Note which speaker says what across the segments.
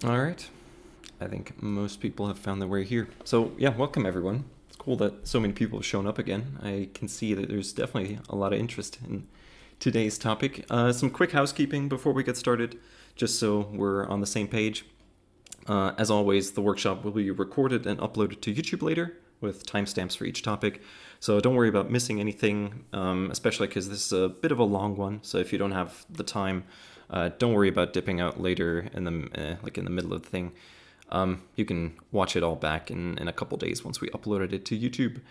Speaker 1: All right. I think most people have found their way here. So yeah, welcome everyone. It's cool that so many people have shown up again. I can see that there's definitely a lot of interest in today's topic. Some quick housekeeping before we get started, just so we're on the same page. As always, the workshop will be recorded and uploaded to YouTube later with timestamps for each topic. So don't worry about missing anything, especially because this is a bit of a long one. So if you don't have the time, don't worry about dipping out later in the middle of the thing. You can watch it all back in a couple days once we uploaded it to YouTube.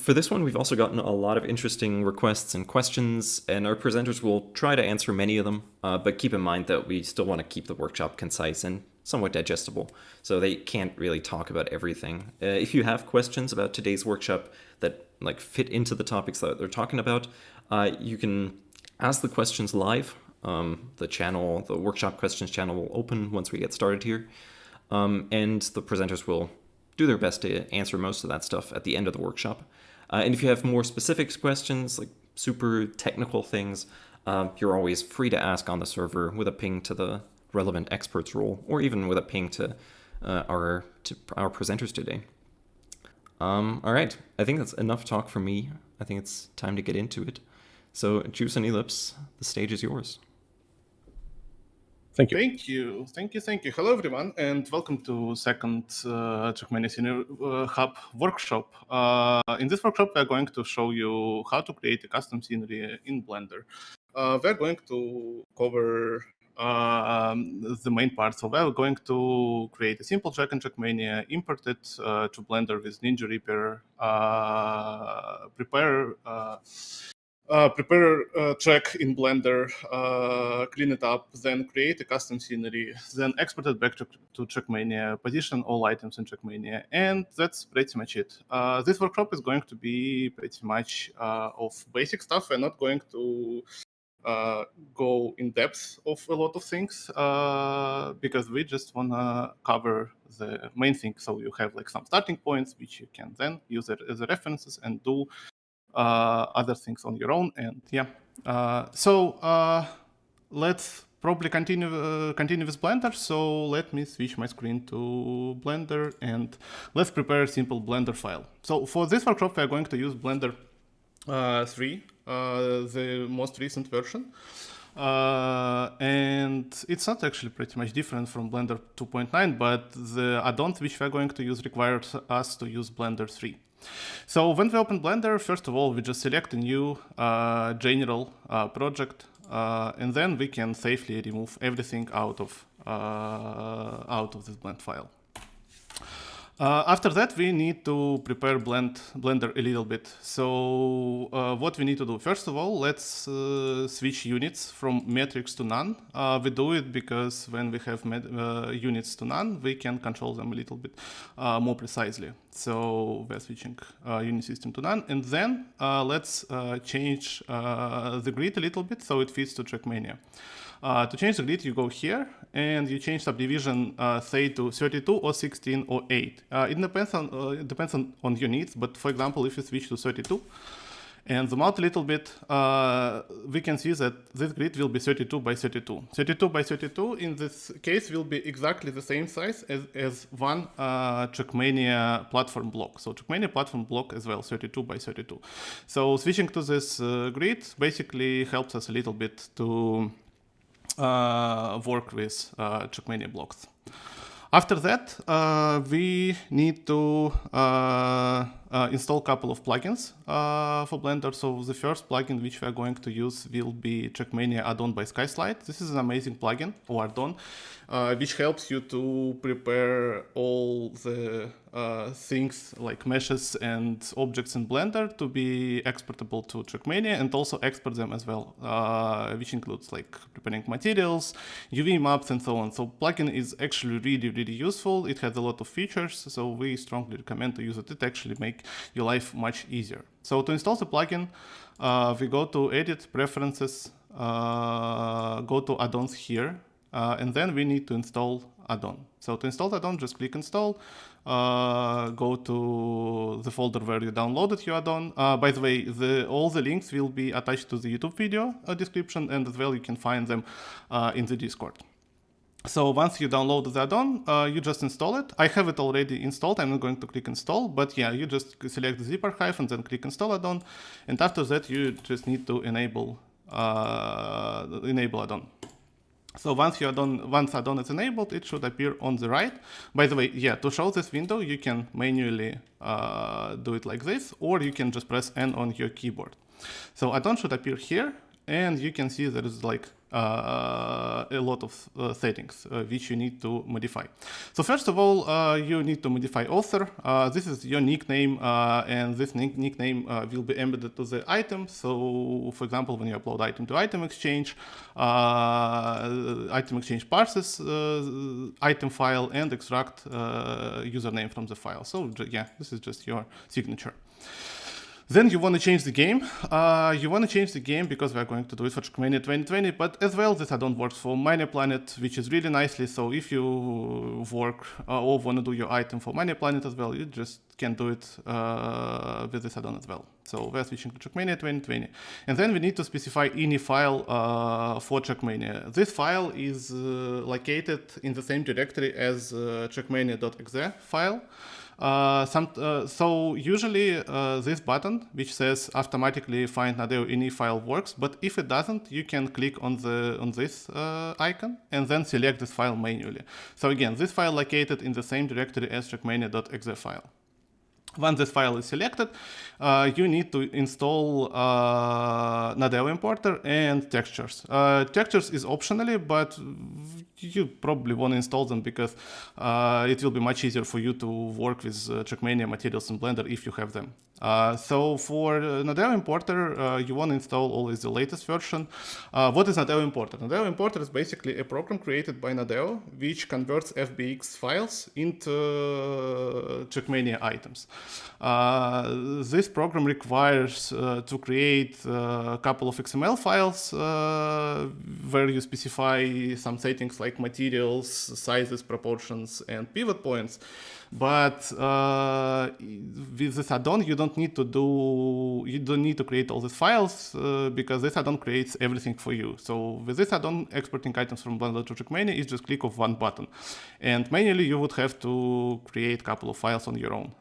Speaker 1: For this one, we've also gotten a lot of interesting requests and questions, and our presenters will try to answer many of them, but keep in mind that we still want to keep the workshop concise and somewhat digestible, so they can't really talk about everything. If you have questions about today's workshop that fit into the topics that they're talking about, you can ask the questions live. The workshop questions channel will open once we get started here, and the presenters will do their best to answer most of that stuff at the end of the workshop. And if you have more specific questions, like super technical things, you're always free to ask on the server with a ping to the relevant experts role, or even with a ping to our presenters today. All right, I think that's enough talk from me. I think it's time to get into it. So, Juice and Ealipse, the stage is yours.
Speaker 2: Thank you.
Speaker 3: Thank you. Hello, everyone, and welcome to second Trackmania Senior Hub workshop. In this workshop, we're going to show you how to create a custom scenery in Blender. We're going to cover the main part. So we're going to create a simple track in Trackmania, import it to Blender with Ninja Reaper, prepare a track in Blender, clean it up, then create a custom scenery, then export it back to Trackmania, position all items in Trackmania, and that's pretty much it. This workshop is going to be pretty much of basic stuff. We're not going to go in depth of a lot of things because we just want to cover the main thing. So you have some starting points which you can then use as references and do other things on your own. And let's probably continue with Blender. So let me switch my screen to Blender and let's prepare a simple Blender file. So for this workshop, we are going to use Blender 3, the most recent version. And it's not actually pretty much different from Blender 2.9, but the add-ons which we're going to use requires us to use Blender 3. So when we open Blender, first of all, we just select a new general project, and then we can safely remove everything out of this blend file. After that, we need to prepare Blender a little bit. So what we need to do, first of all, let's switch units from matrix to none. We do it because when we have units to none, we can control them a little bit more precisely. So we're switching unit system to none. And then let's change the grid a little bit so it fits to Trackmania. To change the grid, you go here and you change subdivision, say to 32 or 16 or 8. It depends on your needs, but for example, if you switch to 32 and zoom out a little bit, we can see that this grid will be 32 by 32. 32 by 32 in this case will be exactly the same size as one Trackmania platform block. So Trackmania platform block as well, 32 by 32. So switching to this grid basically helps us a little bit to work with Trackmania blocks. After that, we need to install a couple of plugins for Blender. So the first plugin which we are going to use will be Trackmania add-on by SkySlide. This is an amazing plugin or add-on which helps you to prepare all the things like meshes and objects in Blender to be exportable to Trackmania and also export them as well, which includes preparing materials, UV maps, and so on. So plugin is actually really useful. It has a lot of features, so we strongly recommend to use it. It actually makes your life much easier. So to install the plugin, we go to Edit, Preferences, go to Add-ons here, and then we need to install add-on. So to install add-on, just click Install, go to the folder where you downloaded your add-on. By the way, all the links will be attached to the YouTube video description, and as well you can find them in the Discord. So once you download the add-on, you just install it. I have it already installed. I'm not going to click install, but yeah, you just select the zip archive and then click install add-on. And after that, you just need to enable add-on. So once add-on is enabled, it should appear on the right. By the way, yeah, to show this window, you can manually do it like this, or you can just press N on your keyboard. So add-on should appear here, and you can see there is like a lot of settings which you need to modify. So first of all, you need to modify author. This is your nickname, and this nickname will be embedded to the item. So for example, when you upload item to Item Exchange, Item Exchange parses item file and extract username from the file. So yeah, this is just your signature. Then you want to change the game. Because we're going to do it for Trackmania 2020, but as well, this add-on works for Maniaplanet, which is really nicely. So if you work or want to do your item for Maniaplanet as well, you just can do it with this add-on as well. So we're switching to Trackmania 2020. And then we need to specify ini file for Trackmania. This file is located in the same directory as trackmania.exe file. So usually this button, which says automatically find Nadeo ini file, works, but if it doesn't, you can click on this icon and then select this file manually. So again, this file located in the same directory as trackmania.exe file. Once this file is selected, you need to install Nadeo importer and textures. Textures is optionally, but you probably want to install them because it will be much easier for you to work with Trackmania materials in Blender if you have them. So for Nadeo importer, you want to install always the latest version. What is Nadeo importer? Nadeo importer is basically a program created by Nadeo which converts FBX files into Trackmania items. This program requires to create a couple of XML files where you specify some settings like materials, sizes, proportions, and pivot points. But with this add-on, you don't need to create all these files because this add-on creates everything for you. So with this add-on, exporting items from Blender to Trackmania is just click of one button. And manually, you would have to create a couple of files on your own,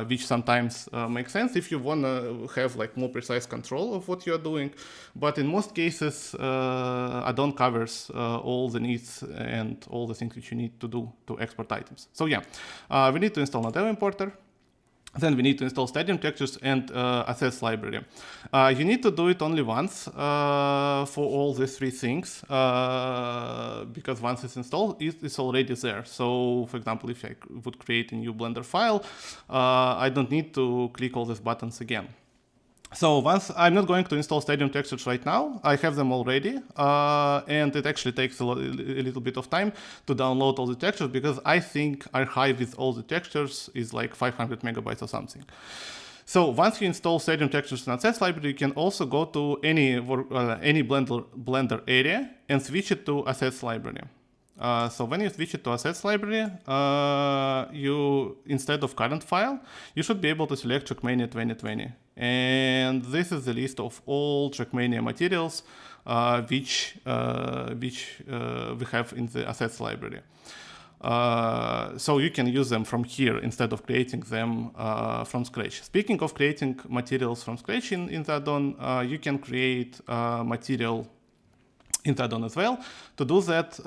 Speaker 3: which sometimes makes sense if you want to have like more precise control of what you're doing. But in most cases, add-on covers all the needs and all the things which you need to do to export items. So yeah, we need to install Nadeo importer. Then we need to install Stadium textures and assets library. You need to do it only once for all these three things because once it's installed, it's already there. So for example, if I would create a new Blender file, I don't need to click all these buttons again. So once I'm not going to install Stadium textures right now, I have them already, and it actually takes a little bit of time to download all the textures because I think archive with all the textures is like 500 megabytes or something. So once you install Stadium textures and assets library, you can also go to any Blender area and switch it to assets library. So when you switch it to assets library, you instead of current file, you should be able to select Trackmania 2020. And this is the list of all Trackmania materials which we have in the assets library. So you can use them from here instead of creating them from scratch. Speaking of creating materials from scratch in the add-on, you can create material in the add-on as well. To do that,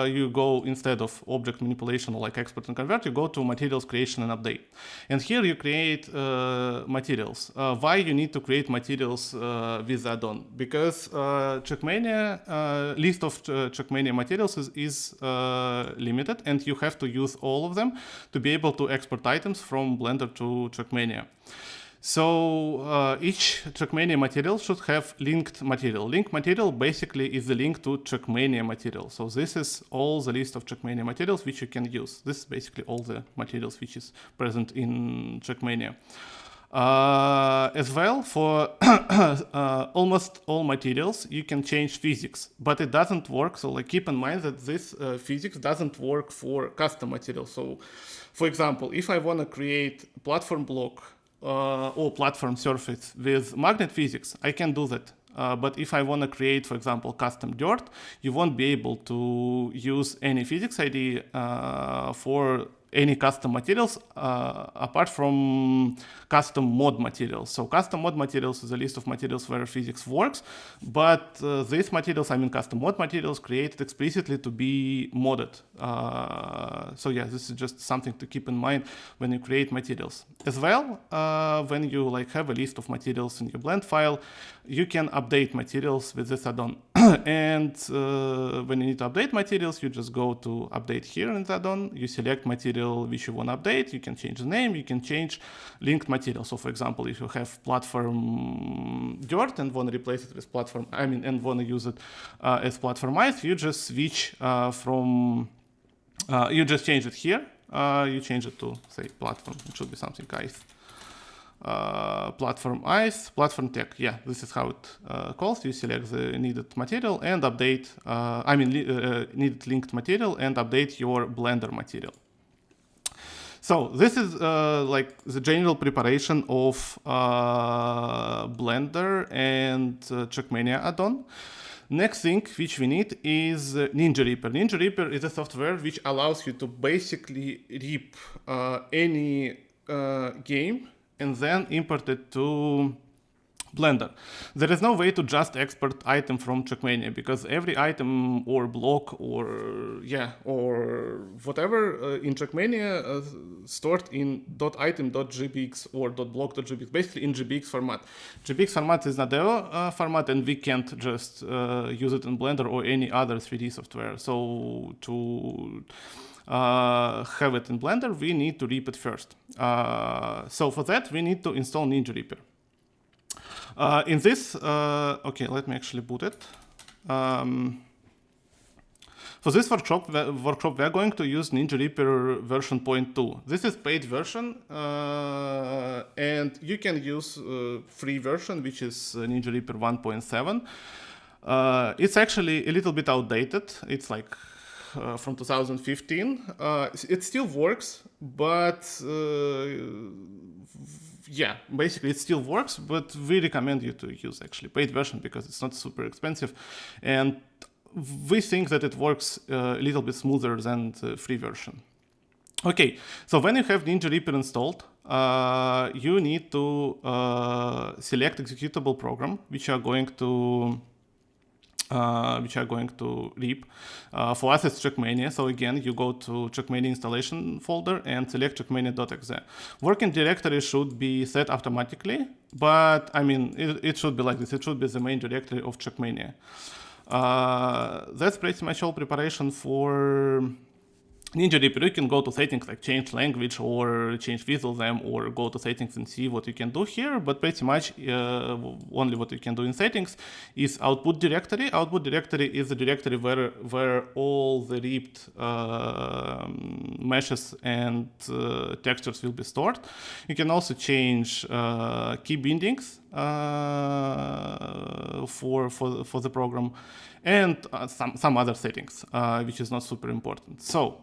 Speaker 3: you go instead of object manipulation or like export and convert, you go to materials creation and update. And here you create materials. Why you need to create materials with add-on? Because Trackmania, list of Trackmania materials is limited and you have to use all of them to be able to export items from Blender to Trackmania. So each Trackmania material should have linked material. Linked material basically is the link to Trackmania material. So this is all the list of Trackmania materials which you can use. This is basically all the materials which is present in Trackmania. As well, for almost all materials, you can change physics, but it doesn't work. So like keep in mind that this physics doesn't work for custom materials. So for example, if I want to create platform block or platform surface with magnet physics, I can do that. But if I want to create, for example, custom dirt, you won't be able to use any physics ID for any custom materials apart from custom mod materials. So custom mod materials is a list of materials where physics works, but these materials, I mean custom mod materials, created explicitly to be modded. So yeah, this is just something to keep in mind when you create materials. As well, when you like have a list of materials in your blend file, you can update materials with this add-on. And when you need to update materials, you just go to update here in the add-on, you select material which you want to update, you can change the name, you can change linked material. So for example, if you have platform dirt and want to replace it with platform, and want to use it as platform ice, you just switch you just change it here, you change it to say platform, it should be something ice. Platform ice, platform tech. Yeah, this is how it calls. You select the needed material and update, needed linked material and update your Blender material. So this is like the general preparation of Blender and Trackmania add-on. Next thing which we need is Ninja Reaper. Ninja Reaper is a software which allows you to basically rip any game and then import it to Blender. There is no way to just export item from Trackmania because every item or block or whatever in Trackmania stored in .item.gbx or .block.gbx, basically in gbx format. gbx format is Nadeo format, and we can't just use it in Blender or any other 3D software. So to have it in Blender, we need to rip it first. So for that, we need to install Ninja Reaper. In this, okay, let me actually boot it. For this workshop, we are going to use Ninja Reaper version 0.2. This is paid version, and you can use free version, which is Ninja Reaper 1.7. It's actually a little bit outdated. It's like from 2015. It still works, but yeah, basically it still works, but we recommend you to use actually paid version because it's not super expensive, and we think that it works a little bit smoother than the free version. Okay, so when you have Ninja Reaper installed, you need to select executable program which are going to rip. For us, it's Trackmania. So again, you go to Trackmania installation folder and select trackmania.exe. Working directory should be set automatically, but I mean, it should be like this. It should be the main directory of Trackmania. That's pretty much all preparation for Ninja Reaper. You can go to settings like change language or change visual them, or go to settings and see what you can do here, but pretty much only what you can do in settings is output directory. Output directory is the directory where all the ripped meshes and textures will be stored. You can also change key bindings for the program, and some other settings, which is not super important. So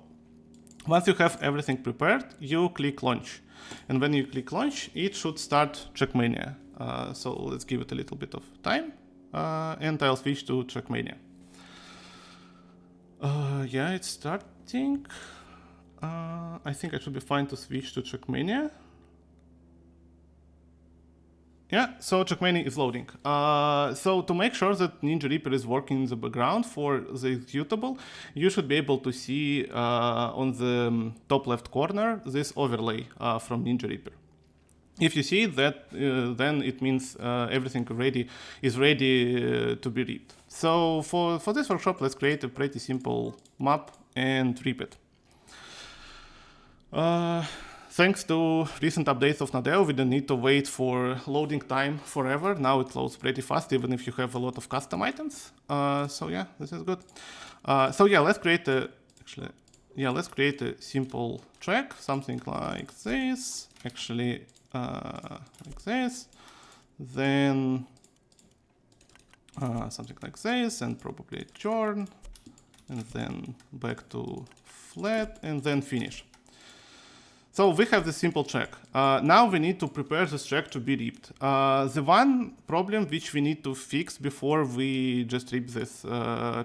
Speaker 3: once you have everything prepared, you click launch. And when you click launch, it should start Trackmania. So let's give it a little bit of time, and I'll switch to Trackmania. Yeah, it's starting. I think I should be fine to switch to Trackmania. Yeah, so Trackmania is loading. So to make sure that Ninja Reaper is working in the background for the executable, you should be able to see on the top left corner this overlay from Ninja Reaper. If you see that, then it means everything is ready to be ripped. So for this workshop, let's create a pretty simple map and rip it. Thanks to recent updates of Nadeo, we don't need to wait for loading time forever. Now it loads pretty fast, even if you have a lot of custom items. So yeah, this is good. So yeah, let's create a simple track, something like this. Actually, like this. Then something like this, and probably turn, and then back to flat, and then finish. So we have this simple track. Now we need to prepare this track to be ripped. The one problem which we need to fix before we just rip this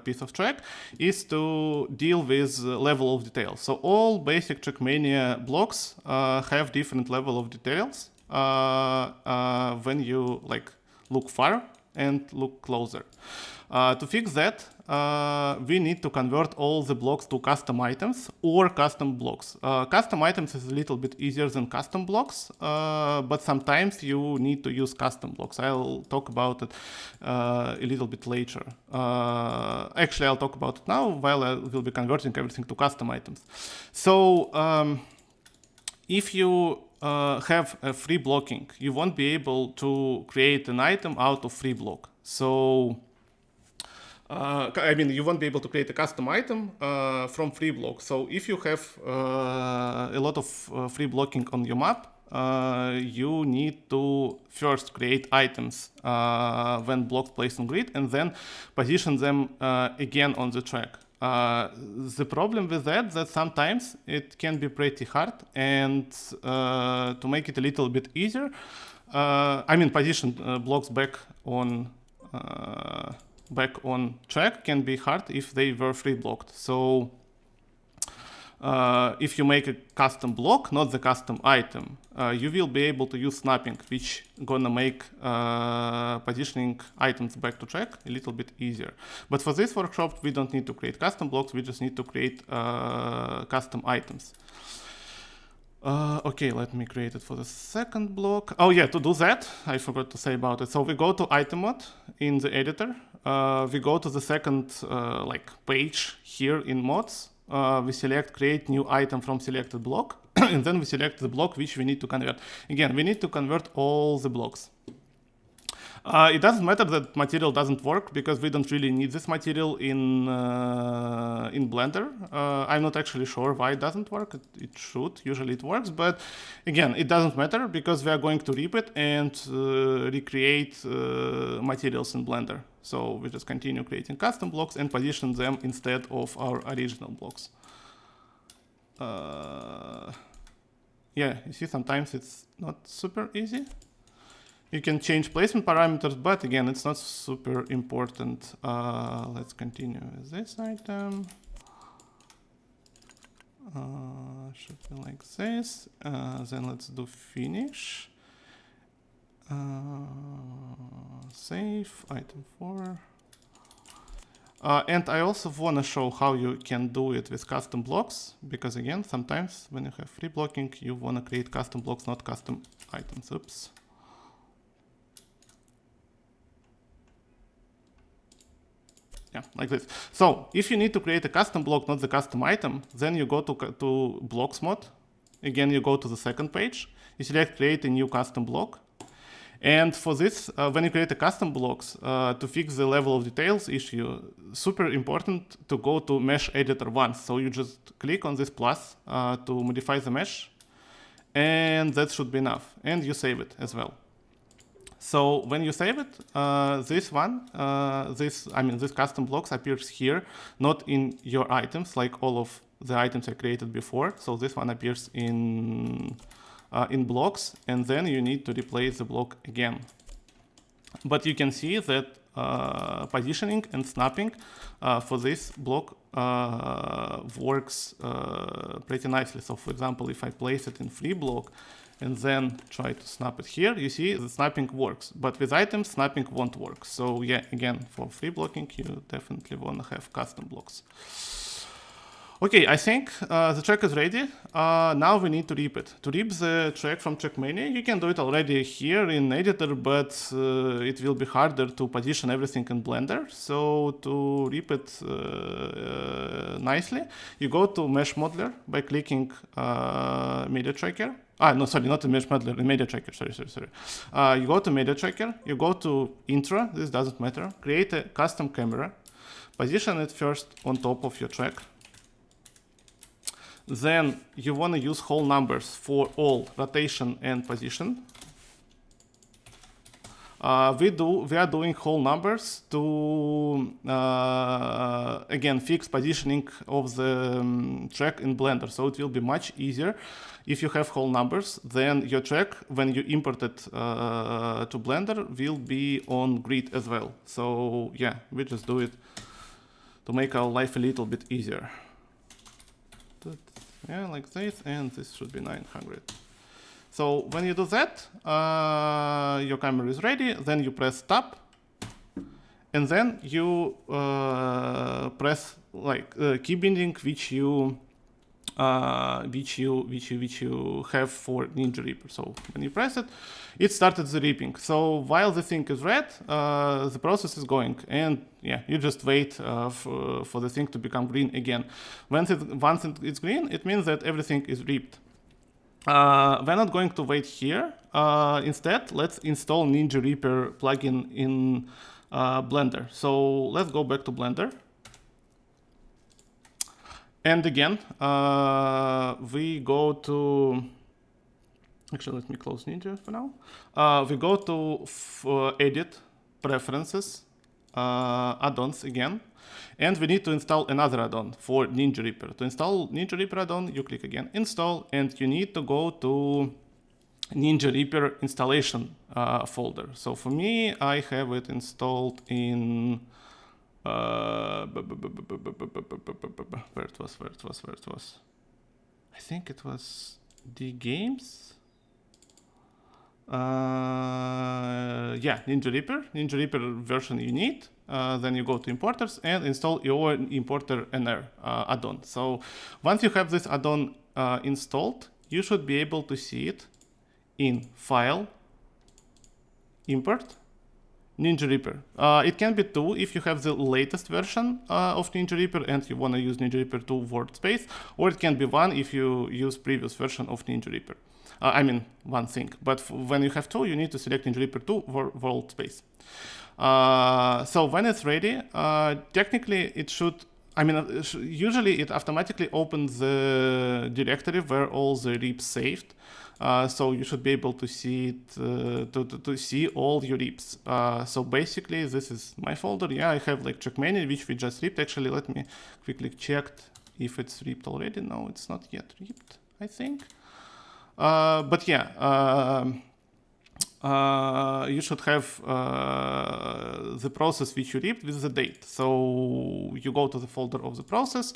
Speaker 3: piece of track is to deal with level of detail. So all basic Trackmania blocks have different level of details when you look far and look closer. To fix that, we need to convert all the blocks to custom items or custom blocks. Custom items is a little bit easier than custom blocks, but sometimes you need to use custom blocks. I'll talk about it a little bit later. Actually, I'll talk about it now while I will be converting everything to custom items. So if you have a free blocking, you won't be able to create an item out of free block. So you won't be able to create a custom item from free block. So if you have a lot of free blocking on your map, you need to first create items when blocks placed on grid and then position them again on the track. The problem with that sometimes it can be pretty hard, and to make it a little bit easier, position blocks back on track can be hard if they were free blocked. So if you make a custom block, not the custom item, you will be able to use snapping, which gonna make positioning items back to track a little bit easier. But for this workshop, we don't need to create custom blocks, we just need to create custom items. Okay, let me create it for the second block. Oh yeah, to do that, I forgot to say about it. So we go to item mode in the editor. We go to the second page here in mods. We select create new item from selected block, and then we select the block which we need to convert. Again, we need to convert all the blocks. It doesn't matter that material doesn't work because we don't really need this material in Blender. I'm not actually sure why it doesn't work. It should. Usually it works, but again, it doesn't matter because we are going to rip it and recreate materials in Blender. So we just continue creating custom blocks and position them instead of our original blocks. Yeah, you see, sometimes it's not super easy. You can change placement parameters, but again, it's not super important. Let's continue with this item. Should be like this. Then let's do finish. Save item 4. And I also want to show how you can do it with custom blocks, because again, sometimes when you have free blocking, you want to create custom blocks, not custom items. Oops. Yeah, like this. So if you need to create a custom block, not the custom item, then you go to blocks mode. Again, you go to the second page. You select create a new custom block. And for this, when you create a custom blocks, to fix the level of details issue, super important to go to mesh editor once. So you just click on this plus to modify the mesh, and that should be enough. And you save it as well. So when you save it, this custom blocks appears here, not in your items, like all of the items I created before. So this one appears in blocks, and then you need to replace the block again. But you can see that positioning and snapping for this block works pretty nicely. So for example, if I place it in free block, and then try to snap it here, you see the snapping works. But with items, snapping won't work. So yeah, again, for free blocking, you definitely want to have custom blocks. Okay, I think the track is ready. Now we need to rip it. To rip the track from Trackmania, you can do it already here in editor, but it will be harder to position everything in Blender. So to rip it nicely, you go to Mesh Modeler by clicking Media Tracker. No, sorry, not the Mesh Modeler, the Media Tracker, sorry. You go to Media Tracker, you go to Intro, this doesn't matter, create a custom camera, position it first on top of your track. Then you want to use whole numbers for all rotation and position. we are doing whole numbers to again fix positioning of the track in Blender. So it will be much easier if you have whole numbers. Then your track, when you import it to Blender, will be on grid as well. So yeah, we just do it to make our life a little bit easier. Yeah, like this, and this should be 900. So when you do that, your camera is ready. Then you press Tab, and then you press like key binding, which you have for Ninja Reaper. So when you press it, it started the reaping. So while the thing is red, the process is going, and yeah, you just wait for the thing to become green again. Once it's green, it means that everything is reaped. We're not going to wait here. Instead, let's install Ninja Reaper plugin in Blender. So let's go back to Blender. And again, we go to, actually, let me close Ninja for now. We go to Edit, Preferences, Add-ons again. And we need to install another add-on for Ninja Reaper. To install Ninja Reaper add-on, you click again Install, and you need to go to Ninja Reaper installation folder. So for me, I have it installed in where it was. I think it was the games. Yeah, Ninja Reaper version you need. Then you go to importers and install your importer NR add-on. So once you have this add-on installed, you should be able to see it in File, Import, Ninja Reaper. It can be 2 if you have the latest version of Ninja Reaper and you want to use Ninja Reaper 2 workspace, or it can be 1 if you use previous version of Ninja Reaper. I mean, one thing, but when you have 2, you need to select Ninja Reaper 2 world space. So when it's ready, technically it should, usually it automatically opens the directory where all the reaps saved. So you should be able to see it, to see all your reaps. So basically this is my folder. Yeah, I have like Trackmania, which we just reaped. Actually, let me quickly check if it's reaped already. No, it's not yet reaped, I think. But yeah, you should have the process which you reaped with the date. So you go to the folder of the process,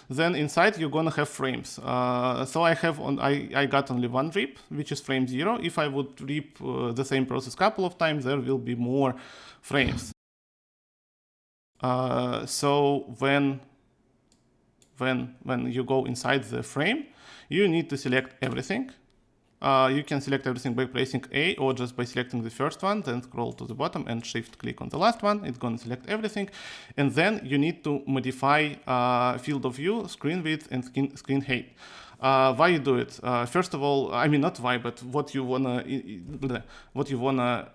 Speaker 3: then inside you're gonna have frames. So I got only one reap, which is frame 0. If I would reap the same process a couple of times, there will be more frames. So when you go inside the frame, you need to select everything. You can select everything by pressing A or just by selecting the first one, then scroll to the bottom and shift click on the last one. It's going to select everything. And then you need to modify field of view, screen width, and screen height. Why you do it? First of all, I mean, not why, but what you wanna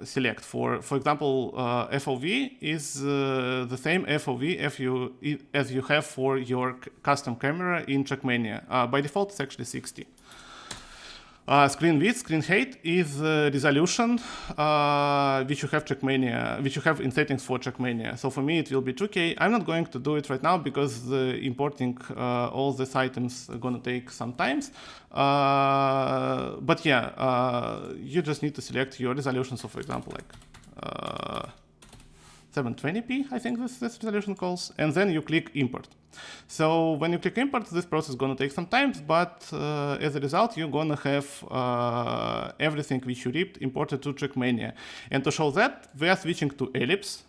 Speaker 3: select. For example, FOV is the same FOV as you have for your custom camera in Trackmania. By default, it's actually 60. Screen width, screen height is resolution which you have in settings for Trackmania. So for me it will be 2K. I'm not going to do it right now because importing all these items are gonna take some time. But yeah, you just need to select your resolution. So for example, like 720p, I think this resolution calls, and then you click import. So when you click import, this process is going to take some time, but as a result, you're going to have everything which you reaped imported to Trackmania. And to show that, we are switching to Ealipse.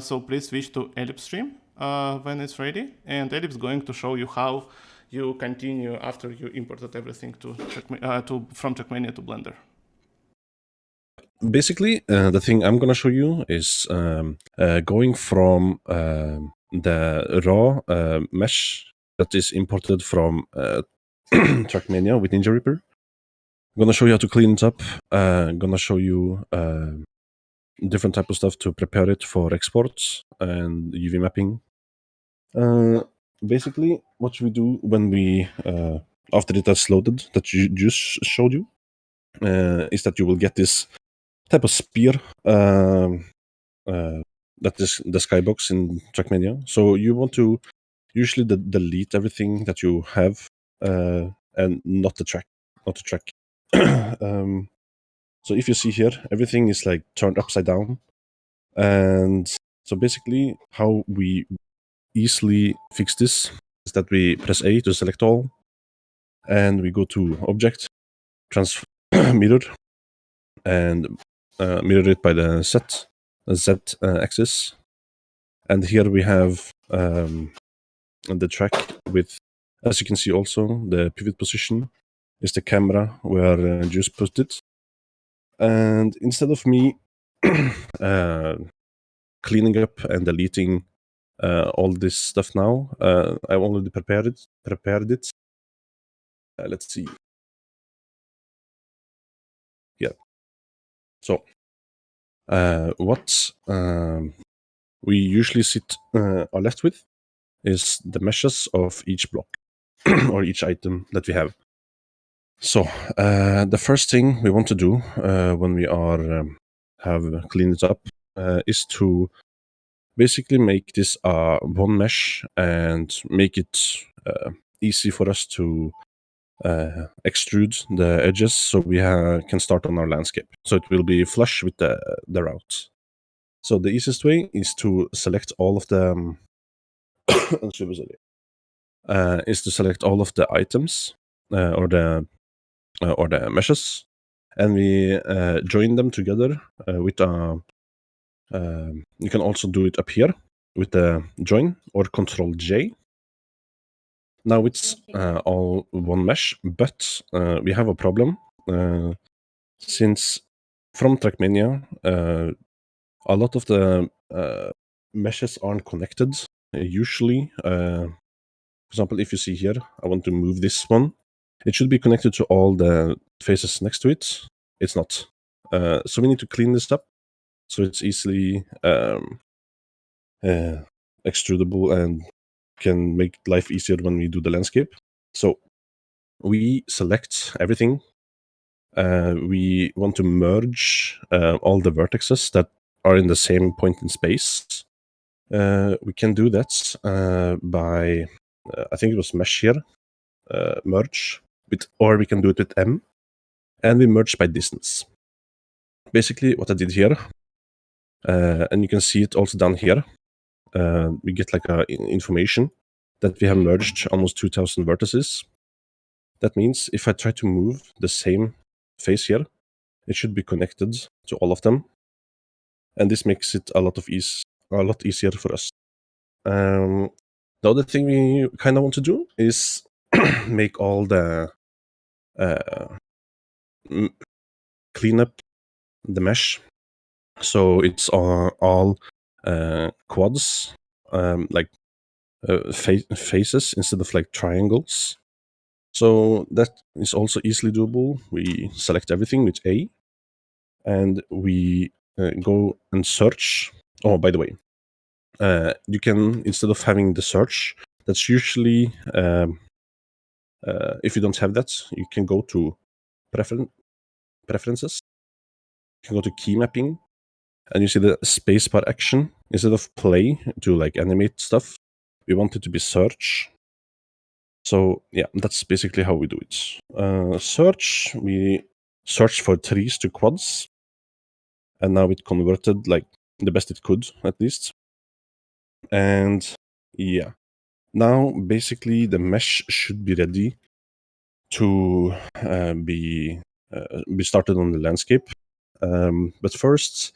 Speaker 3: So please switch to Ealipse stream when it's ready, and Ealipse is going to show you how you continue after you imported everything from Trackmania to Blender.
Speaker 2: Basically, the thing I'm going to show you is going from the raw mesh that is imported from Trackmania with Ninja Reaper. I'm going to show you how to clean it up. I'm going to show you different type of stuff to prepare it for exports and UV mapping. Basically, what we do when we, after it has loaded, that you just showed you, is that you will get this type of spear that is the skybox in Trackmania. So you want to usually delete everything that you have and not the track. So if you see here, everything is like turned upside down. And so basically how we easily fix this is that we press A to select all, and we go to Object, Mirror, and mirror it by the Z axis. And here we have the track with, as you can see also, the pivot position is the camera where Juice put it. And instead of me cleaning up and deleting all this stuff now, I've already prepared it. Let's see. Yeah. So what we usually are left with is the meshes of each block or each item that we have. So the first thing we want to do when we are have cleaned it up is to basically make this one mesh and make it easy for us to extrude the edges so we can start on our landscape. So it will be flush with the route. So the easiest way is to select all of the items or the meshes, and we join them together with you can also do it up here with the join or Control J. Now it's all one mesh, but we have a problem since from Trackmania a lot of the meshes aren't connected. Usually, for example, if you see here, I want to move this one. It should be connected to all the faces next to it. It's not. So we need to clean this up so it's easily extrudable and can make life easier when we do the landscape. So we select everything. We want to merge all the vertices that are in the same point in space. We can do that by, I think it was mesh here, merge, or we can do it with M, and we merge by distance. Basically what I did here, and you can see it also down here, we get like information that we have merged almost 2000 vertices. That means if I try to move the same face here, it should be connected to all of them, and this makes it a lot easier for us. The other thing we kind of want to do is make all the clean up the mesh, so it's all quads, like faces instead of like triangles. So that is also easily doable. We select everything with A, and we go and search. Oh, by the way, you can, instead of having the search, that's usually if you don't have that, you can go to preferences. You can go to key mapping, and you see the spacebar action. Instead of play to like animate stuff, we want it to be search. So yeah, that's basically how we do it. Search, we search for trees to quads, and now it converted like the best it could, at least. And yeah, now basically the mesh should be ready to be started on the landscape. But first,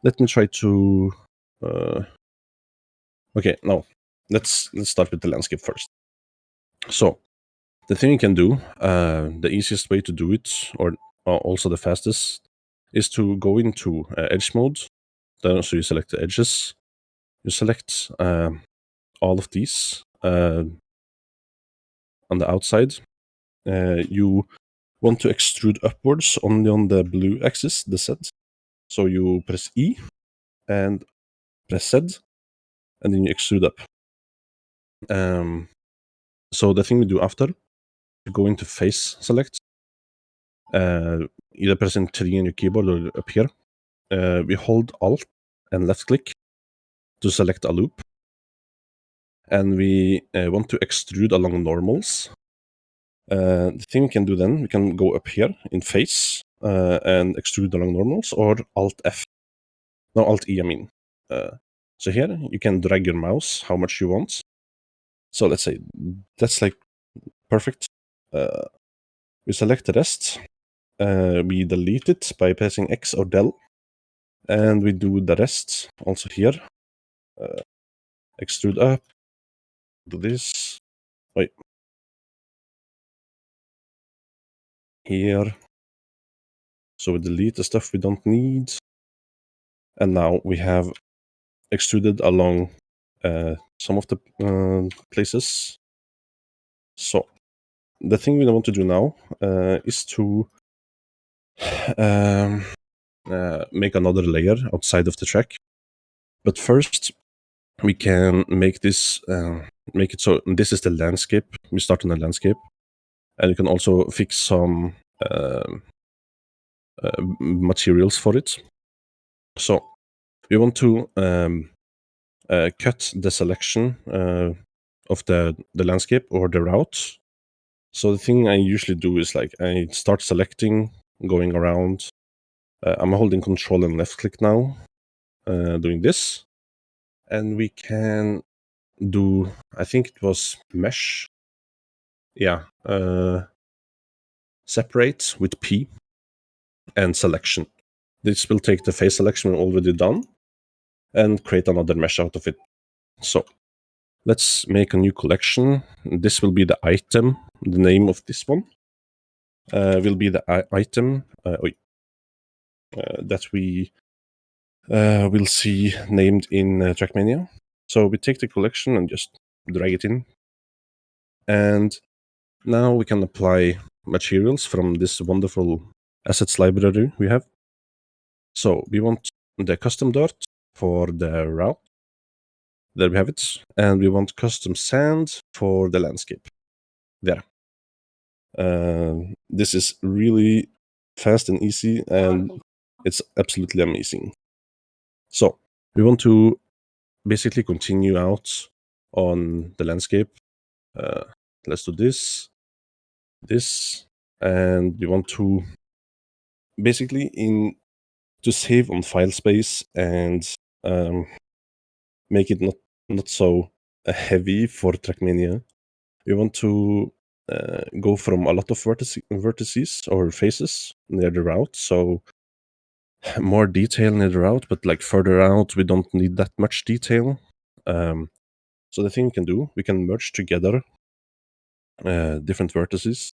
Speaker 2: let me try to. Okay, no, let's start with the landscape first. So the thing you can do, the easiest way to do it, or also the fastest, is to go into edge mode. So you select the edges. You select all of these on the outside. You want to extrude upwards only on the blue axis, the Z. So you press E and press Z, and then you extrude up. So the thing we do after, you go into face select, either pressing 3 on your keyboard or up here, we hold Alt and left click to select a loop. And we want to extrude along normals. The thing we can do then, we can go up here in face and extrude along normals, or Alt F. No, Alt E, I mean. So here you can drag your mouse how much you want. So let's say that's like perfect. We select the rest. We delete it by pressing X or del. And we do the rest also here. Extrude up. Do this. Wait. Here. So we delete the stuff we don't need. And now we have extruded along some of the places. So the thing we want to do now is to make another layer outside of the track. But first, we can make this make it so this is the landscape. We start on the landscape, and you can also fix some materials for it. So we want to cut the selection of the landscape or the route. So the thing I usually do is like I start selecting, going around. I'm holding Control and left click now, doing this, and we can do. I think it was mesh. Yeah, separate with P and selection. This will take the face selection we've already done and create another mesh out of it. So let's make a new collection. This will be the item. The name of this one will be the item that we will see named in Trackmania. So we take the collection and just drag it in. And now we can apply materials from this wonderful assets library we have. So we want the custom dirt for the route. There we have it. And we want custom sand for the landscape. There. This is really fast and easy, and it's absolutely amazing. So we want to basically continue out on the landscape. Let's do this, and we want to basically to save on file space and make it not so heavy for Trackmania. We want to go from a lot of vertices or faces near the route, so more detail near the route, but like further out, we don't need that much detail. So the thing we can do, we can merge together different vertices.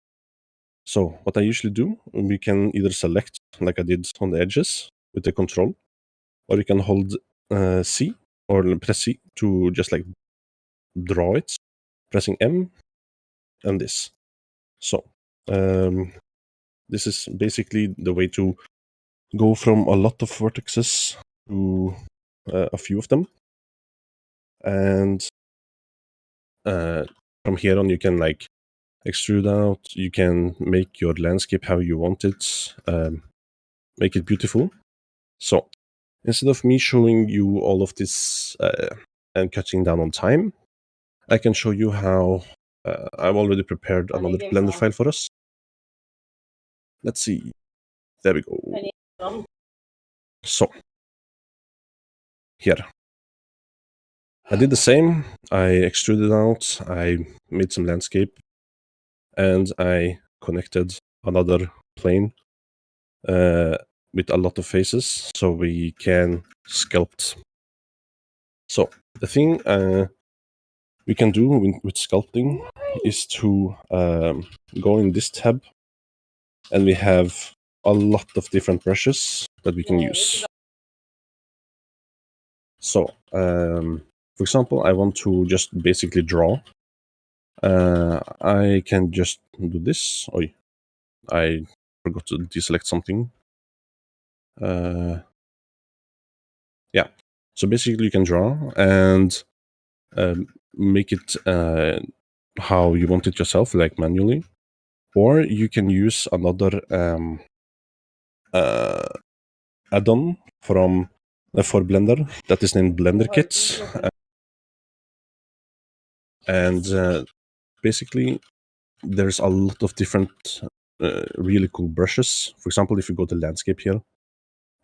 Speaker 2: So what I usually do, we can either select, like I did on the edges with the control, or you can hold C or press C to just like draw it, pressing M and this. So this is basically the way to go from a lot of vertices to a few of them. And from here on, you can like extrude out, you can make your landscape how you want it, make it beautiful. So instead of me showing you all of this and cutting down on time, I can show you how I've already prepared another Blender file for us. Let's see. There we go. So here. I did the same. I extruded out, I made some landscape, and I connected another plane with a lot of faces so we can sculpt. So the thing we can do with sculpting is to go in this tab, and we have a lot of different brushes that we can use. So for example, I want to just basically draw. I can just do this. Oh, I forgot to deselect something. Yeah. So basically, you can draw and make it how you want it yourself, like manually, or you can use another add-on from for Blender that is named Blender Kit, and basically there's a lot of different really cool brushes. For example, if you go to landscape here,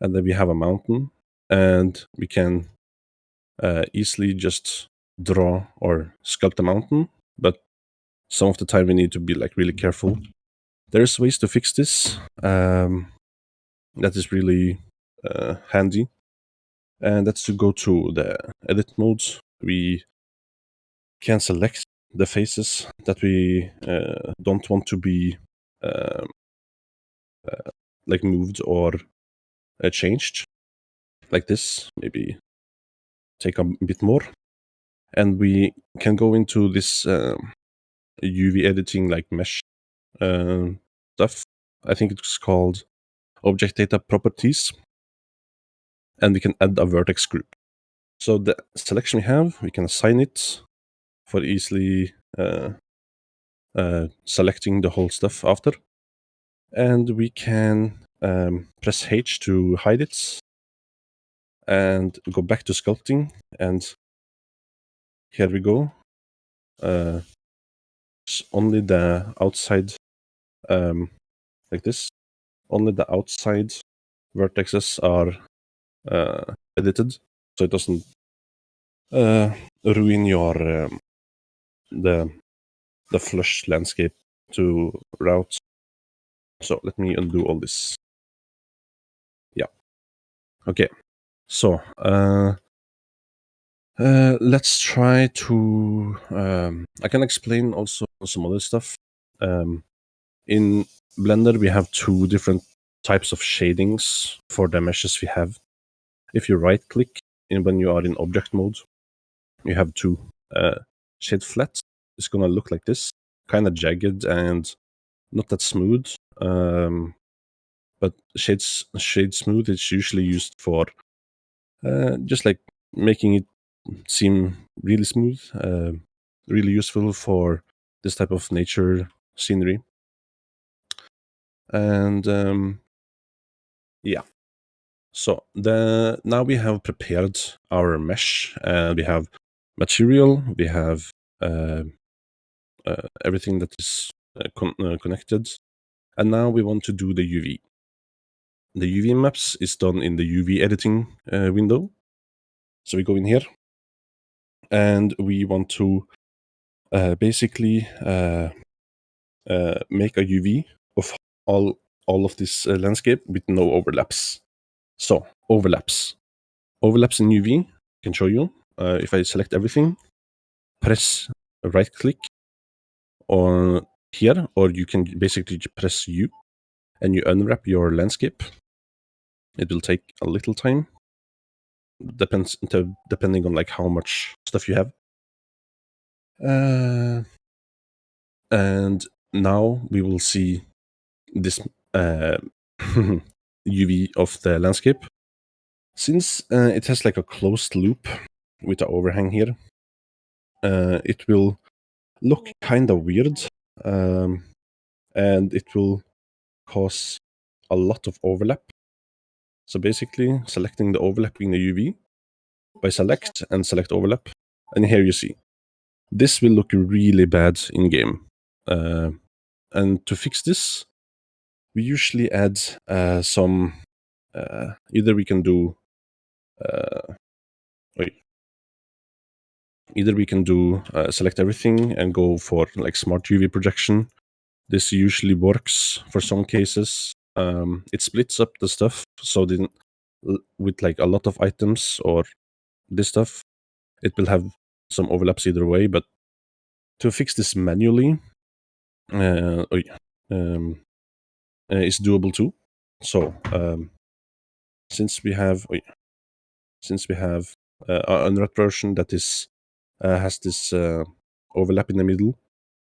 Speaker 2: and then we have a mountain, and we can easily just draw or sculpt a mountain, but some of the time we need to be like really careful. There's ways to fix this that is really handy, and that's to go to the edit mode. We can select the faces that we don't want to be like moved or changed, like this. Maybe take a bit more, and we can go into this UV editing like mesh stuff. I think it's called object data properties, and we can add a vertex group. So the selection we have, we can assign it for easily selecting the whole stuff after, and we can press H to hide it and go back to sculpting, and here we go. It's only the outside, like this. Only the outside vertexes are edited, so it doesn't ruin your the flush landscape to route. So let me undo all this. Yeah. Okay. So let's try to. I can explain also some other stuff. In Blender, we have two different types of shadings for the meshes we have. If you right click when you are in object mode, you have two. Shade flat is gonna look like this, kind of jagged and not that smooth. But shade smooth is usually used for just like making it seem really smooth, really useful for this type of nature scenery. And yeah, so now we have prepared our mesh. We have material, we have everything that is connected, and now we want to do the UV. The UV maps is done in the UV editing window. So we go in here, and we want to basically make a UV of all of this landscape with no overlaps. So overlaps in UV, I can show you. If I select everything, press right click on here, or you can basically press U and you unwrap your landscape. It will take a little time, depending on like how much stuff you have. And now we will see this UV of the landscape. Since it has like a closed loop with the overhang here, it will look kind of weird, and it will cause a lot of overlap. So basically, selecting the overlap in the UV by select and select overlap, and here you see this will look really bad in game. And to fix this, we usually add some. Either we can do. Either we can do select everything and go for like smart UV projection. This usually works for some cases. It splits up the stuff, so then with like a lot of items or this stuff, it will have some overlaps either way. But to fix this manually is doable too. So since we have an unwrapped version that is has this overlap in the middle,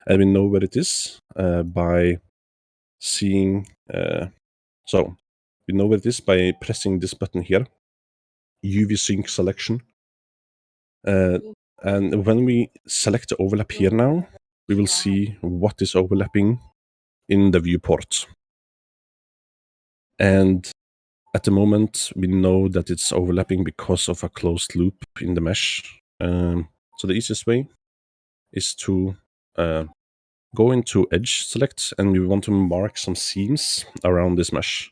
Speaker 2: and we know where it is by seeing. So we know where it is by pressing this button here, UV sync selection. And when we select the overlap here now, we will see what is overlapping in the viewport. And At the moment, we know that it's overlapping because of a closed loop in the mesh. So the easiest way is to go into edge select, and we want to mark some seams around this mesh.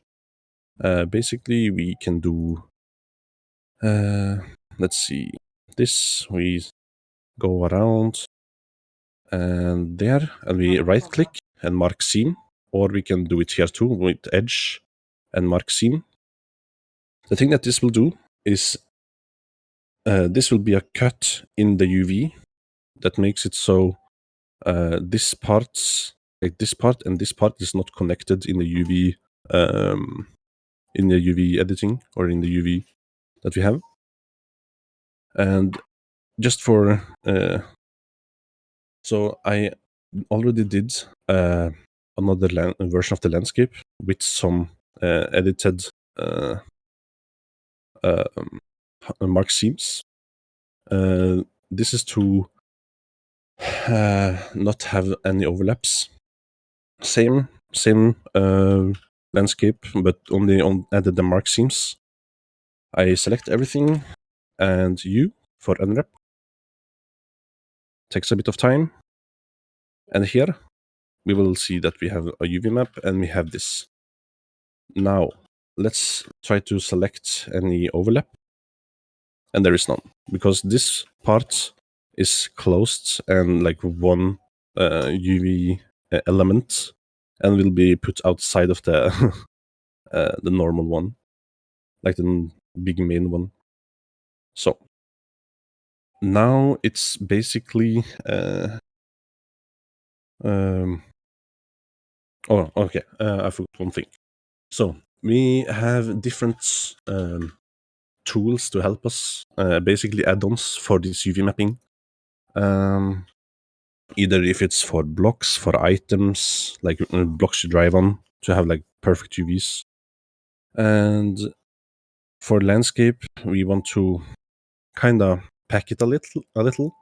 Speaker 2: Basically, we can do, let's see, this, we go around and there, and we right click and mark seam, or we can do it here too with edge and mark seam. The thing that this will do is this will be a cut in the UV that makes it so this part, like this part and this part, is not connected in the UV editing or in the UV that we have. And just for so I already did another version of the landscape with some edited mark seams. This is to not have any overlaps. Same landscape, but only added the mark seams. I select everything and U for unwrap. Takes a bit of time. And here we will see that we have a UV map and we have this. Now let's try to select any overlap. And there is none, because this part is closed and like one UV element, and will be put outside of the the normal one, like the big main one. So now it's basically oh, okay, I forgot one thing. So we have different tools to help us, basically add-ons for this UV mapping. Either if it's for blocks, for items, like blocks you drive on to have like perfect UVs. And for landscape, we want to kind of pack it a little.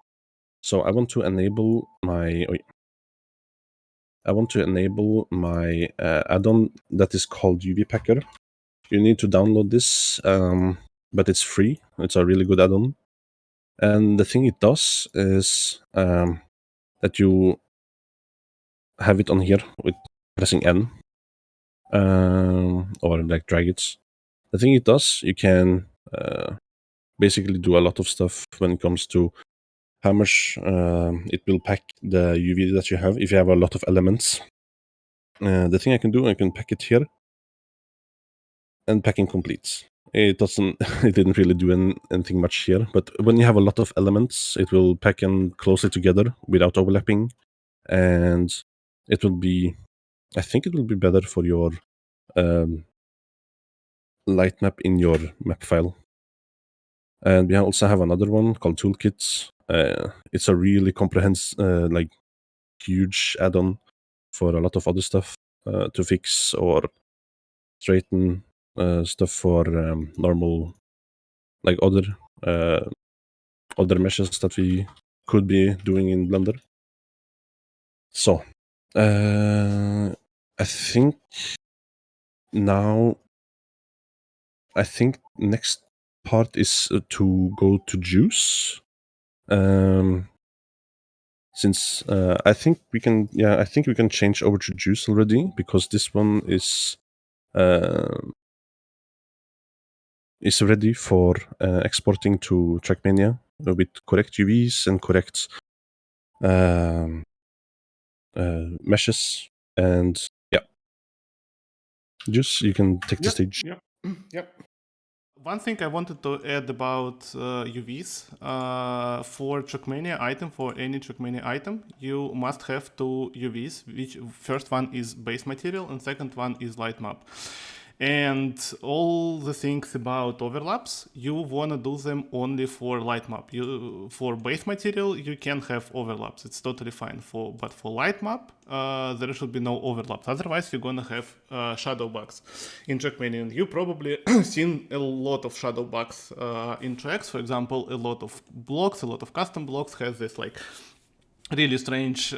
Speaker 2: So I want to enable my add-on that is called UV Packer. You need to download this, but it's free. It's a really good add-on. And the thing it does is that you have it on here with pressing N, or like drag it. The thing it does, you can basically do a lot of stuff when it comes to how much it will pack the UV that you have if you have a lot of elements. The thing I can do, I can pack it here, and packing complete. It doesn't. It didn't really do anything much here, but when you have a lot of elements, it will pack them closely together without overlapping, and it will be. I think it will be better for your light map in your map file. And we also have another one called Toolkit. It's a really comprehensive, like huge add-on for a lot of other stuff to fix or straighten stuff for normal, like other meshes that we could be doing in Blender. So I think next part is to go to juice. Since I think we can change over to juice already, because this one is ready for exporting to Trackmania with correct UVs and correct meshes. And yeah, Juice, you can take the stage.
Speaker 3: Yep. One thing I wanted to add about UVs, for Trackmania item, for any Trackmania item, you must have two UVs, which first one is BaseMaterial and second one is Lightmap. And all the things about overlaps, you want to do them only for Lightmap. For BaseMaterial, you can have overlaps. It's totally fine. But for Lightmap, there should be no overlaps. Otherwise, you're going to have shadow bugs in Trackmania. And you probably seen a lot of shadow bugs in tracks. For example, a lot of blocks, a lot of custom blocks has this like really strange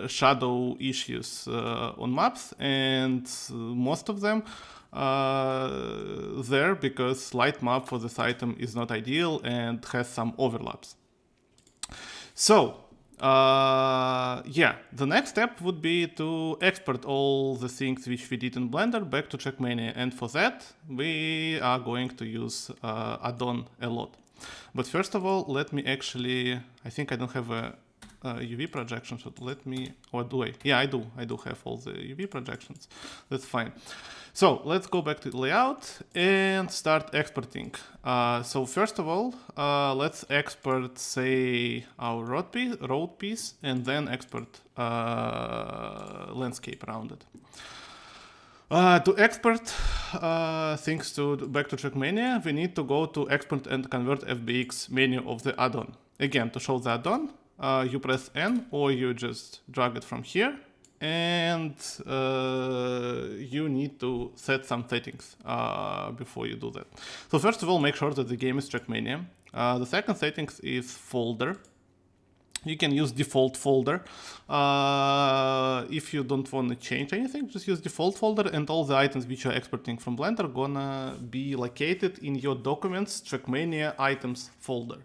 Speaker 3: shadow issues on maps, and most of them there because Lightmap for this item is not ideal and has some overlaps. So yeah, the next step would be to export all the things which we did in Blender back to Trackmania, and for that we are going to use addon a lot. But first of all, let me actually, I think I don't have a UV projection, so let me, or do I? Yeah, I do have all the UV projections, that's fine. So let's go back to the layout and start exporting. So first of all, let's export, say, our road piece, and then export landscape around it. To export things back to Trackmania, we need to go to Export and Convert FBX menu of the addon. Again, to show the addon, you press N, or you just drag it from here, and you need to set some settings before you do that. So first of all, make sure that the game is Trackmania. The second settings is folder. You can use default folder. If you don't want to change anything, just use default folder, and all the items which you're exporting from Blender are gonna be located in your Documents Trackmania Items folder.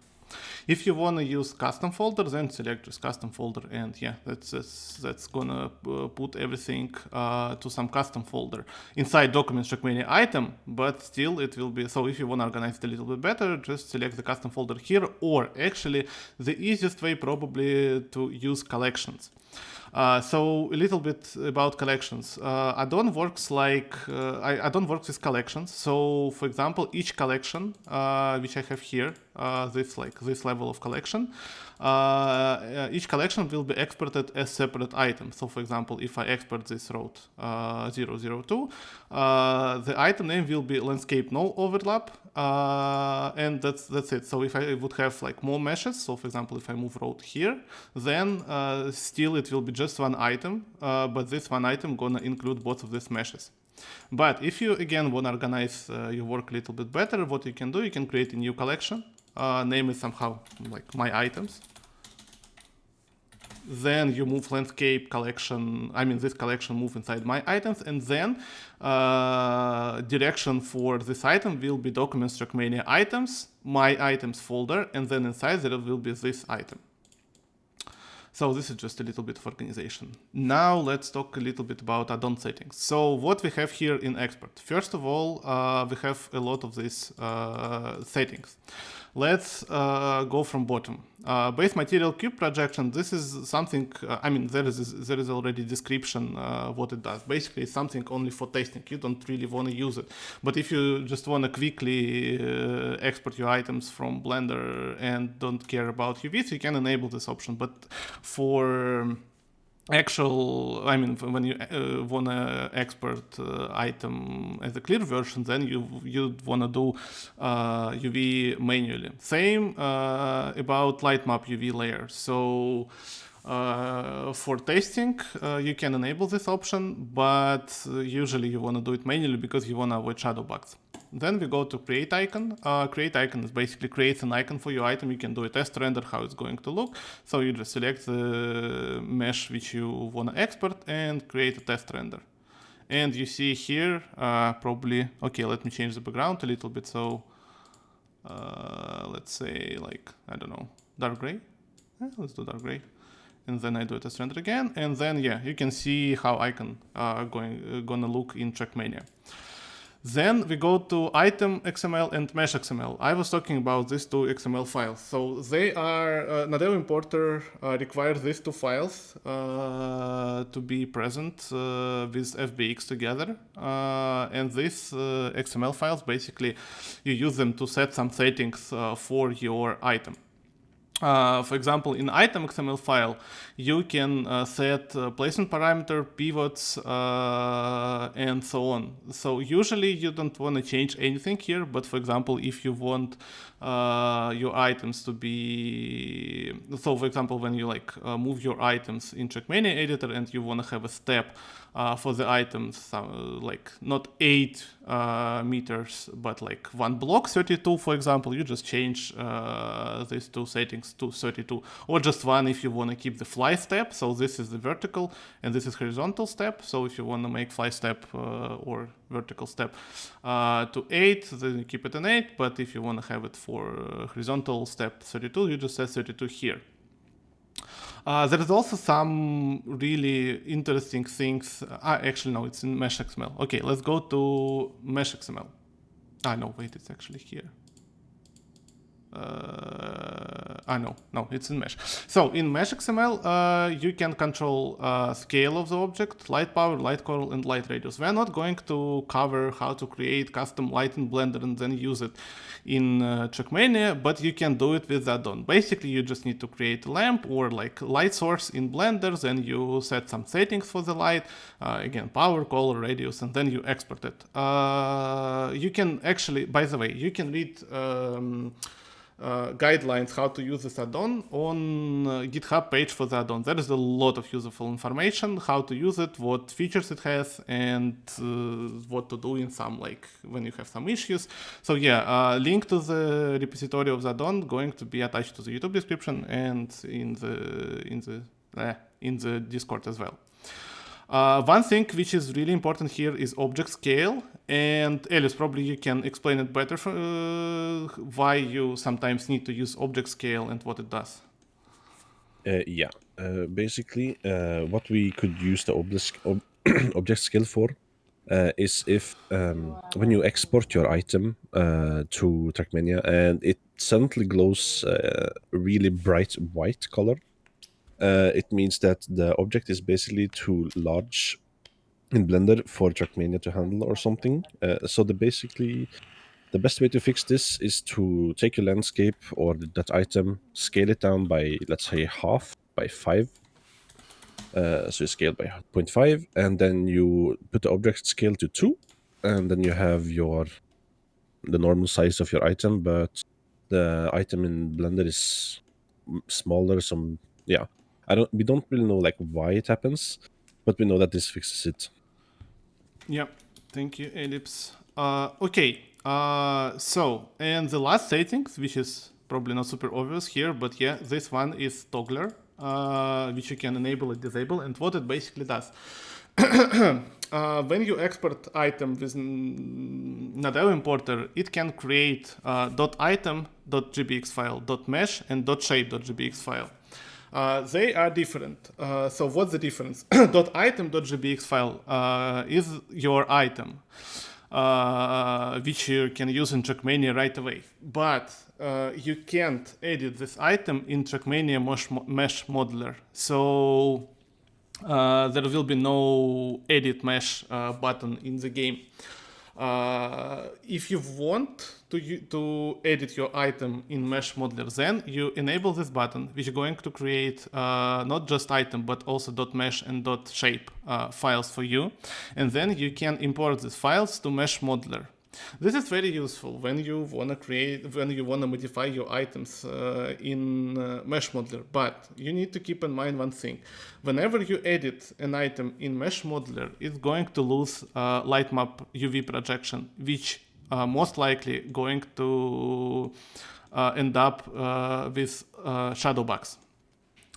Speaker 3: If you want to use custom folder, then select just custom folder, and yeah, that's gonna put everything to some custom folder inside Documents Trackmania item, but still it will be, so if you want to organize it a little bit better, just select the custom folder here, or actually the easiest way probably to use collections. So a little bit about collections. Addon works like addon works with collections. So for example, each collection which I have here, this level of collection, each collection will be exported as separate items. So for example, if I export this road 002, the item name will be landscape no overlap, and that's it. So if I would have like more meshes, so for example, if I move road here, then still it will be just one item, but this one item gonna include both of these meshes. But if you again want to organize your work a little bit better, what you can do, you can create a new collection, name it somehow like my items. Then you move landscape collection, this collection move inside my items, and then direction for this item will be Documents Trackmania items, my items folder, and then inside there will be this item. So this is just a little bit of organization. Now let's talk a little bit about addon settings. So what we have here in export. First of all, we have a lot of these settings. Let's go from bottom. BaseMaterial cube projection. This is something. There is already description what it does. Basically, it's something only for testing. You don't really want to use it. But if you just want to quickly export your items from Blender and don't care about UVs, you can enable this option. But for actual, when you want to export item as a clear version, then you want to do UV manually. Same about Lightmap UV layer. So for testing, you can enable this option, but usually you want to do it manually because you want to avoid shadow bugs. Then we go to create icon. Create icon is basically creates an icon for your item. You can do a test render how it's going to look. So you just select the mesh which you want to export and create a test render. And you see here probably, okay, let me change the background a little bit. So let's say like, I don't know, dark gray. Yeah, let's do dark gray. And then I do a test render again. And then yeah, you can see how icon are gonna look in Trackmania. Then we go to item XML and mesh XML. I was talking about these two XML files. So they are, Nadeo importer requires these two files to be present with FBX together. And these XML files, basically, you use them to set some settings for your item. For example, in item XML file, you can set placement parameter, pivots, and so on. So usually you don't want to change anything here, but for example, if you want your items to be, so for example, when you move your items in Trackmania editor and you want to have a step for the items, like not 8 meters, but like one block, 32, for example, you just change these two settings it's 232, or just one if you want to keep the fly step. So this is the vertical and this is horizontal step. So if you want to make fly step or vertical step to 8, then you keep it in 8. But if you want to have it for horizontal step 32, you just set 32 here. There is also some really interesting things. Actually, no, it's in Mesh XML. Okay, let's go to Mesh XML. No, wait, it's actually here. No, it's in Mesh. So in Mesh XML, you can control scale of the object, light power, light coral, and light radius. We're not going to cover how to create custom light in Blender and then use it in Trackmania, but you can do it with addon. Basically, you just need to create a lamp or like light source in Blender, then you set some settings for the light, again, power, color, radius, and then you export it. You can actually, by the way, you can read guidelines how to use this addon on GitHub page for the addon. There is a lot of useful information, how to use it, what features it has, and what to do in some, like when you have some issues. So yeah, link to the repository of the addon going to be attached to the YouTube description and in the Discord as well. One thing which is really important here is object scale, and Ealipse, probably you can explain it better why you sometimes need to use object scale and what it does.
Speaker 2: Basically, what we could use the object scale for is if when you export your item to Trackmania and it suddenly glows really bright white color, it means that the object is basically too large in Blender for Trackmania to handle or something. So the best way to fix this is to take your landscape or that item, scale it down by, let's say, half, by 5. So you scale by 0.5, and then you put the object scale to 2, and then you have the normal size of your item, but the item in Blender is smaller. We don't really know like why it happens, but we know that this fixes it.
Speaker 3: Yeah, thank you, Ealipse. Okay, so, and the last settings, which is probably not super obvious here, but yeah, this one is toggler, which you can enable and disable, and what it basically does. When you export item with Nadeo importer, it can create .item.gbx file, .mesh, and .shape.gbx file. They are different. So what's the difference? .item.gbx file is your item, which you can use in Trackmania right away. But you can't edit this item in Trackmania mesh modeler. So there will be no edit mesh button in the game. If you want to edit your item in Mesh Modeler, then you enable this button, which is going to create not just item, but also .mesh and .shape files for you. And then you can import these files to Mesh Modeler. This is very useful when you want to modify your items in Mesh Modeler. But you need to keep in mind one thing. Whenever you edit an item in Mesh Modeler, it's going to lose Lightmap UV projection, which most likely going to end up with shadow bugs.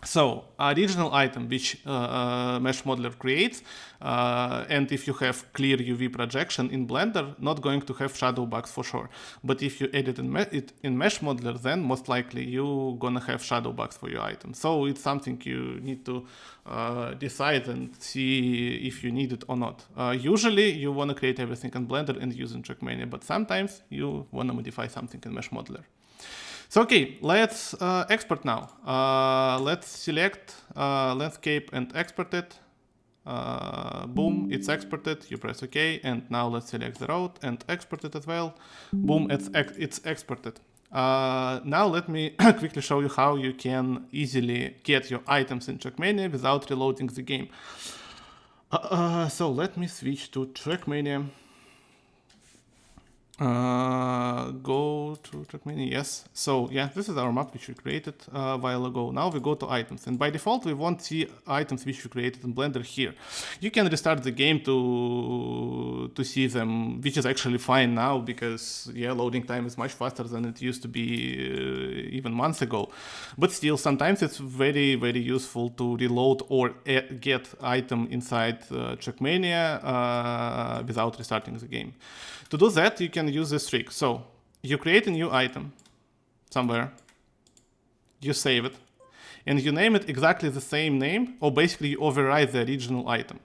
Speaker 3: So, original item which Mesh Modeler creates, and if you have clear UV projection in Blender, not going to have shadow bugs for sure. But if you edit it in Mesh Modeler, then most likely you're gonna have shadow bugs for your item. So it's something you need to decide and see if you need it or not. Usually you wanna create everything in Blender and use in Trackmania, but sometimes you wanna modify something in Mesh Modeler. So okay, let's export now. Let's select landscape and export it. Boom, it's exported. You press OK, and now let's select the road and export it as well. Boom, it's exported. Now let me quickly show you how you can easily get your items in Trackmania without reloading the game. So let me switch to Trackmania. Go to Trackmania, yes. So yeah, this is our map which we created a while ago. Now we go to items, and by default we won't see items which we created in Blender here. You can restart the game to see them, which is actually fine now because yeah, loading time is much faster than it used to be even months ago. But still, sometimes it's very useful to reload or get item inside Trackmania without restarting the game. To do that, you can use this trick. So you create a new item somewhere, you save it, and you name it exactly the same name, or basically you override the original item.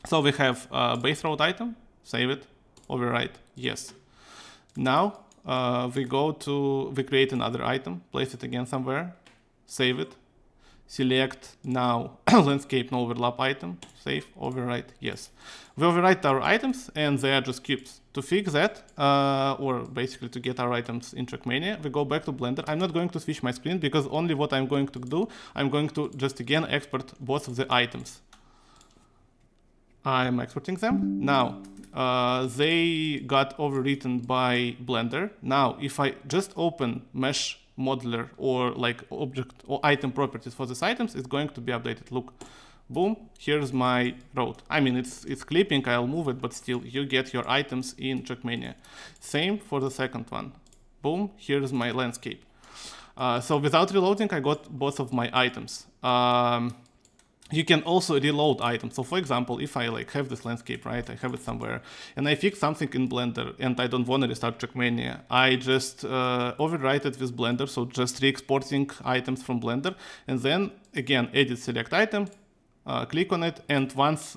Speaker 3: So we have base road item, save it, override, yes. Now we create another item, place it again somewhere, save it, select now landscape no overlap item, save, override, yes. We overwrite our items and they are just cubes. To fix that, or basically to get our items in Trackmania, we go back to Blender. I'm not going to switch my screen because only what I'm going to do, I'm going to just again export both of the items. I'm exporting them. Now, they got overwritten by Blender. Now, if I just open mesh modeler or like object or item properties for these items, it's going to be updated. Look, boom, here's my road. I mean, it's clipping, I'll move it, but still you get your items in Trackmania. Same for the second one. Boom, here's my landscape. So without reloading, I got both of my items. You can also reload items. So for example, if I like have this landscape, right, I have it somewhere, and I fix something in Blender and I don't want to restart Trackmania, I just overwrite it with Blender, so just re-exporting items from Blender, and then again, edit select item, click on it, and once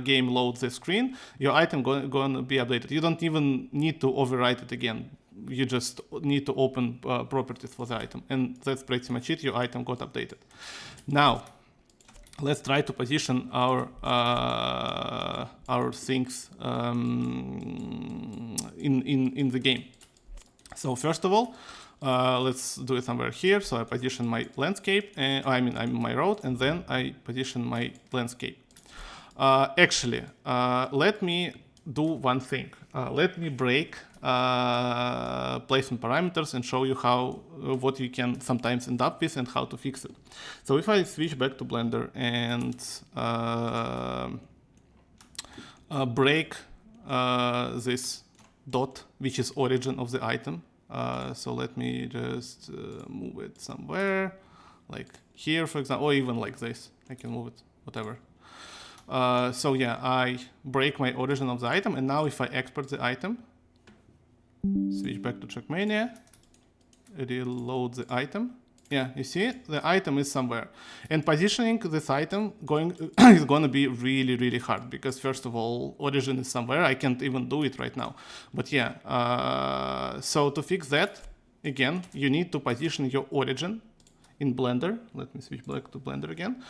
Speaker 3: game loads the screen, your item gonna be updated. You don't even need to overwrite it again. You just need to open properties for the item, and that's pretty much it. Your item got updated. Now, let's try to position our things in the game. So first of all, let's do it somewhere here. So I position my landscape, I'm my road, and then I position my landscape. Actually, let me do one thing. Let me break placement parameters and show you how what you can sometimes end up with and how to fix it. So if I switch back to Blender and break this dot, which is origin of the item. So let me just move it somewhere, like here, for example, or even like this. I can move it, whatever. So yeah, I break my origin of the item, and now if I export the item, switch back to Trackmania, reload the item. Yeah, you see, the item is somewhere. And positioning this item is going to be really hard, because first of all, origin is somewhere. I can't even do it right now. But yeah, so to fix that, again, you need to position your origin in Blender. Let me switch back to Blender again.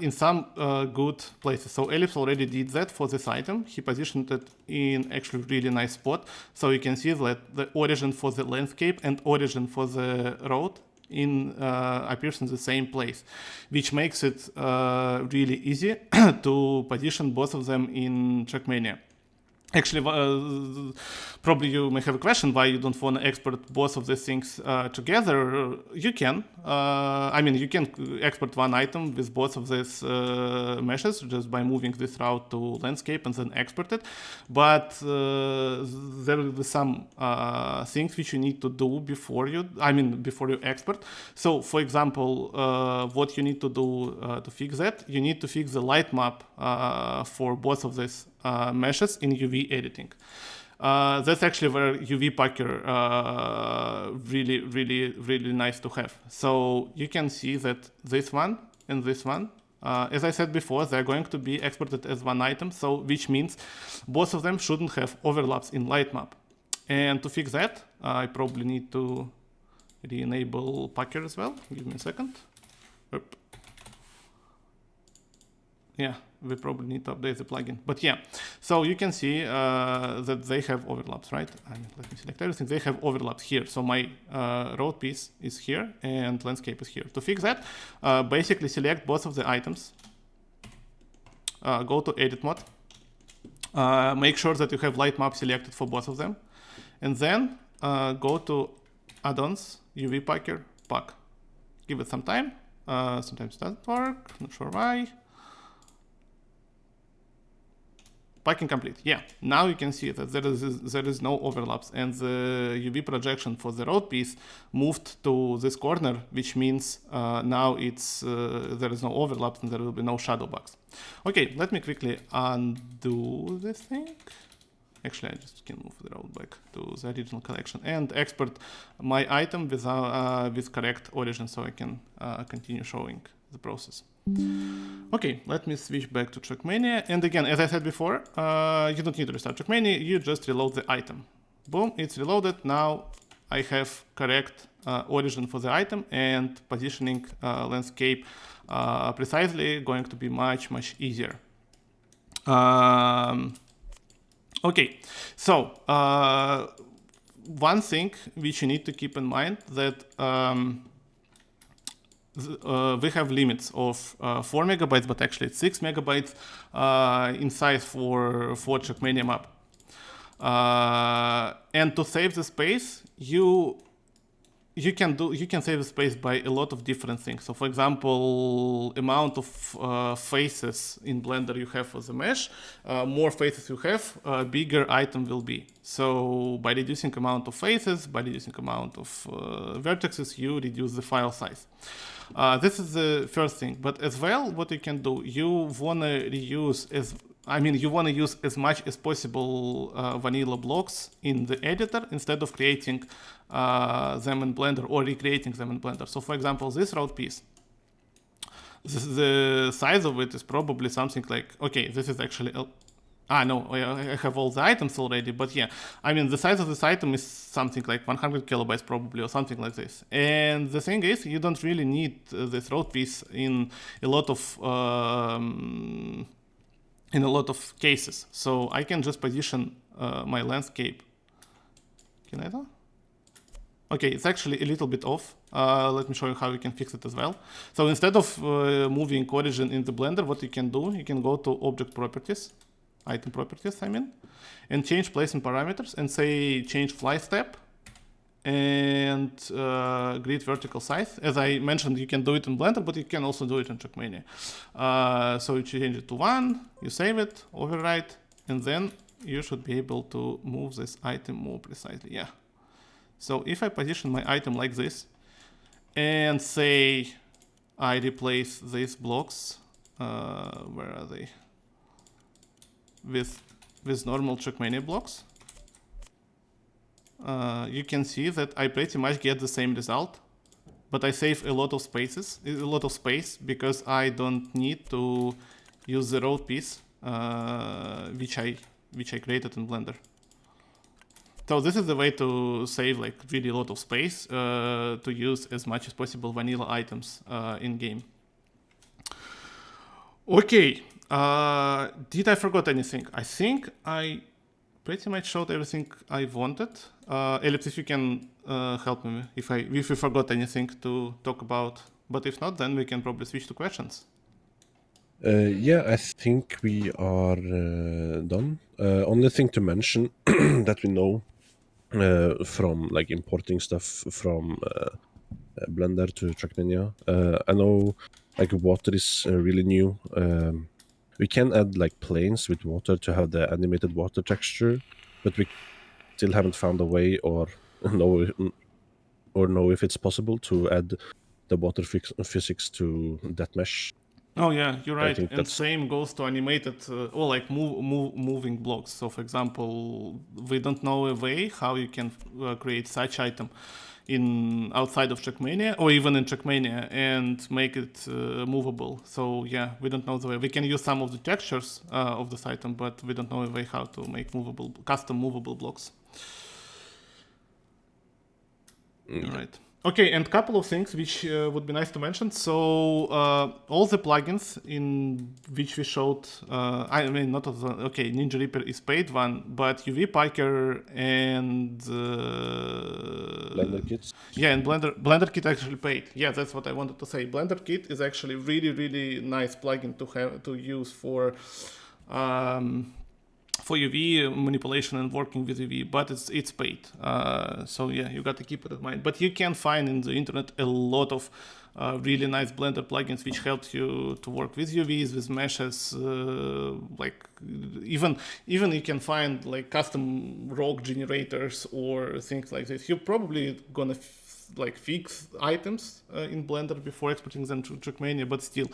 Speaker 3: In some good places. So Ealipse already did that for this item. He positioned it in actually really nice spot. So you can see that the origin for the landscape and origin for the road appears in the same place, which makes it really easy to position both of them in Trackmania. Actually, probably you may have a question why you don't want to export both of these things together. You can. I mean, you can export one item with both of these meshes just by moving this route to landscape and then export it. But there will be some things which you need to do before you export. So, for example, what you need to do to fix that, you need to fix the Lightmap for both of these meshes in UV editing. That's actually where UV Packer really nice to have. So you can see that this one and this one, as I said before, they're going to be exported as one item, so which means both of them shouldn't have overlaps in Lightmap. And to fix that, I probably need to re-enable Packer as well. Give me a second. Oop. Yeah, we probably need to update the plugin. But yeah, so you can see that they have overlaps, right? Let me select everything. They have overlaps here. So my road piece is here and landscape is here. To fix that, basically select both of the items, go to edit mode, Make sure that you have Lightmap selected for both of them. And then go to addons, UV Packer, pack. Give it some time. Sometimes it doesn't work, not sure why. Packing complete. Yeah, now you can see that there is no overlaps, and the UV projection for the road piece moved to this corner, which means now it's there is no overlaps and there will be no shadow box. Okay, let me quickly undo this thing. Actually, I just can move the road back to the original collection and export my item with correct origin, so I can continue showing the process. Okay, let me switch back to Trackmania. And again, as I said before, you don't need to restart Trackmania, you just reload the item. Boom, it's reloaded. Now I have correct origin for the item, and positioning landscape precisely going to be much easier. Okay, so one thing which you need to keep in mind that we have limits of 4 megabytes, but actually it's 6 megabytes in size for Trackmania map. And to save the space, you can save the space by a lot of different things. So for example, amount of faces in Blender you have for the mesh, more faces you have, bigger item will be. So by reducing amount of faces, by reducing amount of vertices, you reduce the file size. This is the first thing, but as well, what you can do, you wanna use as much as possible vanilla blocks in the editor instead of creating them in Blender or recreating them in Blender. So for example, this road piece, the size of it is probably something like, okay, this is actually, no, I have all the items already, but yeah, I mean, the size of this item is something like 100 kilobytes probably, or something like this. And the thing is, you don't really need this road piece in a lot of cases. So I can just position my landscape. Can I do? Okay, it's actually a little bit off. Let me show you how you can fix it as well. So instead of moving origin in the Blender, what you can do, you can go to Object Properties, Item Properties, and change place and parameters, and say change fly step and grid vertical size. As I mentioned, you can do it in Blender, but you can also do it in Trackmania. So you change it to 1, you save it, overwrite, and then you should be able to move this item more precisely. Yeah. So if I position my item like this, and say I replace these blocks, where are they? With normal Trackmania blocks, you can see that I pretty much get the same result, but I save a lot of space because I don't need to use the road piece, which I created in Blender. So this is the way to save like really a lot of space, to use as much as possible vanilla items in game. Okay, did I forget anything? I think I pretty much showed everything I wanted. Ealipse, if you can help me if we forgot anything to talk about, but if not, then we can probably switch to questions.
Speaker 2: Yeah, I think we are done. Only thing to mention that we know from like importing stuff from Blender to Trackmania. I know like water is really new. We can add like planes with water to have the animated water texture, but we still haven't found a way or know if it's possible to add the water physics to that mesh.
Speaker 3: Oh yeah, you're right. And same goes to animated or like moving blocks. So for example, we don't know a way how you can create such item outside of Trackmania or even in Trackmania and make it movable. So yeah, we don't know the way. We can use some of the textures of this item, but we don't know a way how to make custom movable blocks. All right. Okay, and a couple of things which would be nice to mention. So all the plugins in which we showed, I mean, not all the, okay, Ninja Reaper is paid one, but UV Packer and
Speaker 2: Blender Kit.
Speaker 3: Yeah, and Blender Kit actually paid. Yeah, that's what I wanted to say. Blender Kit is actually really nice plugin to use for for UV manipulation and working with UV, but it's paid. So yeah, you got to keep it in mind. But you can find in the internet a lot of really nice Blender plugins which help you to work with UVs, with meshes. Like even you can find like custom rock generators or things like this. You're probably gonna fix items in Blender before exporting them to Trackmania, but still,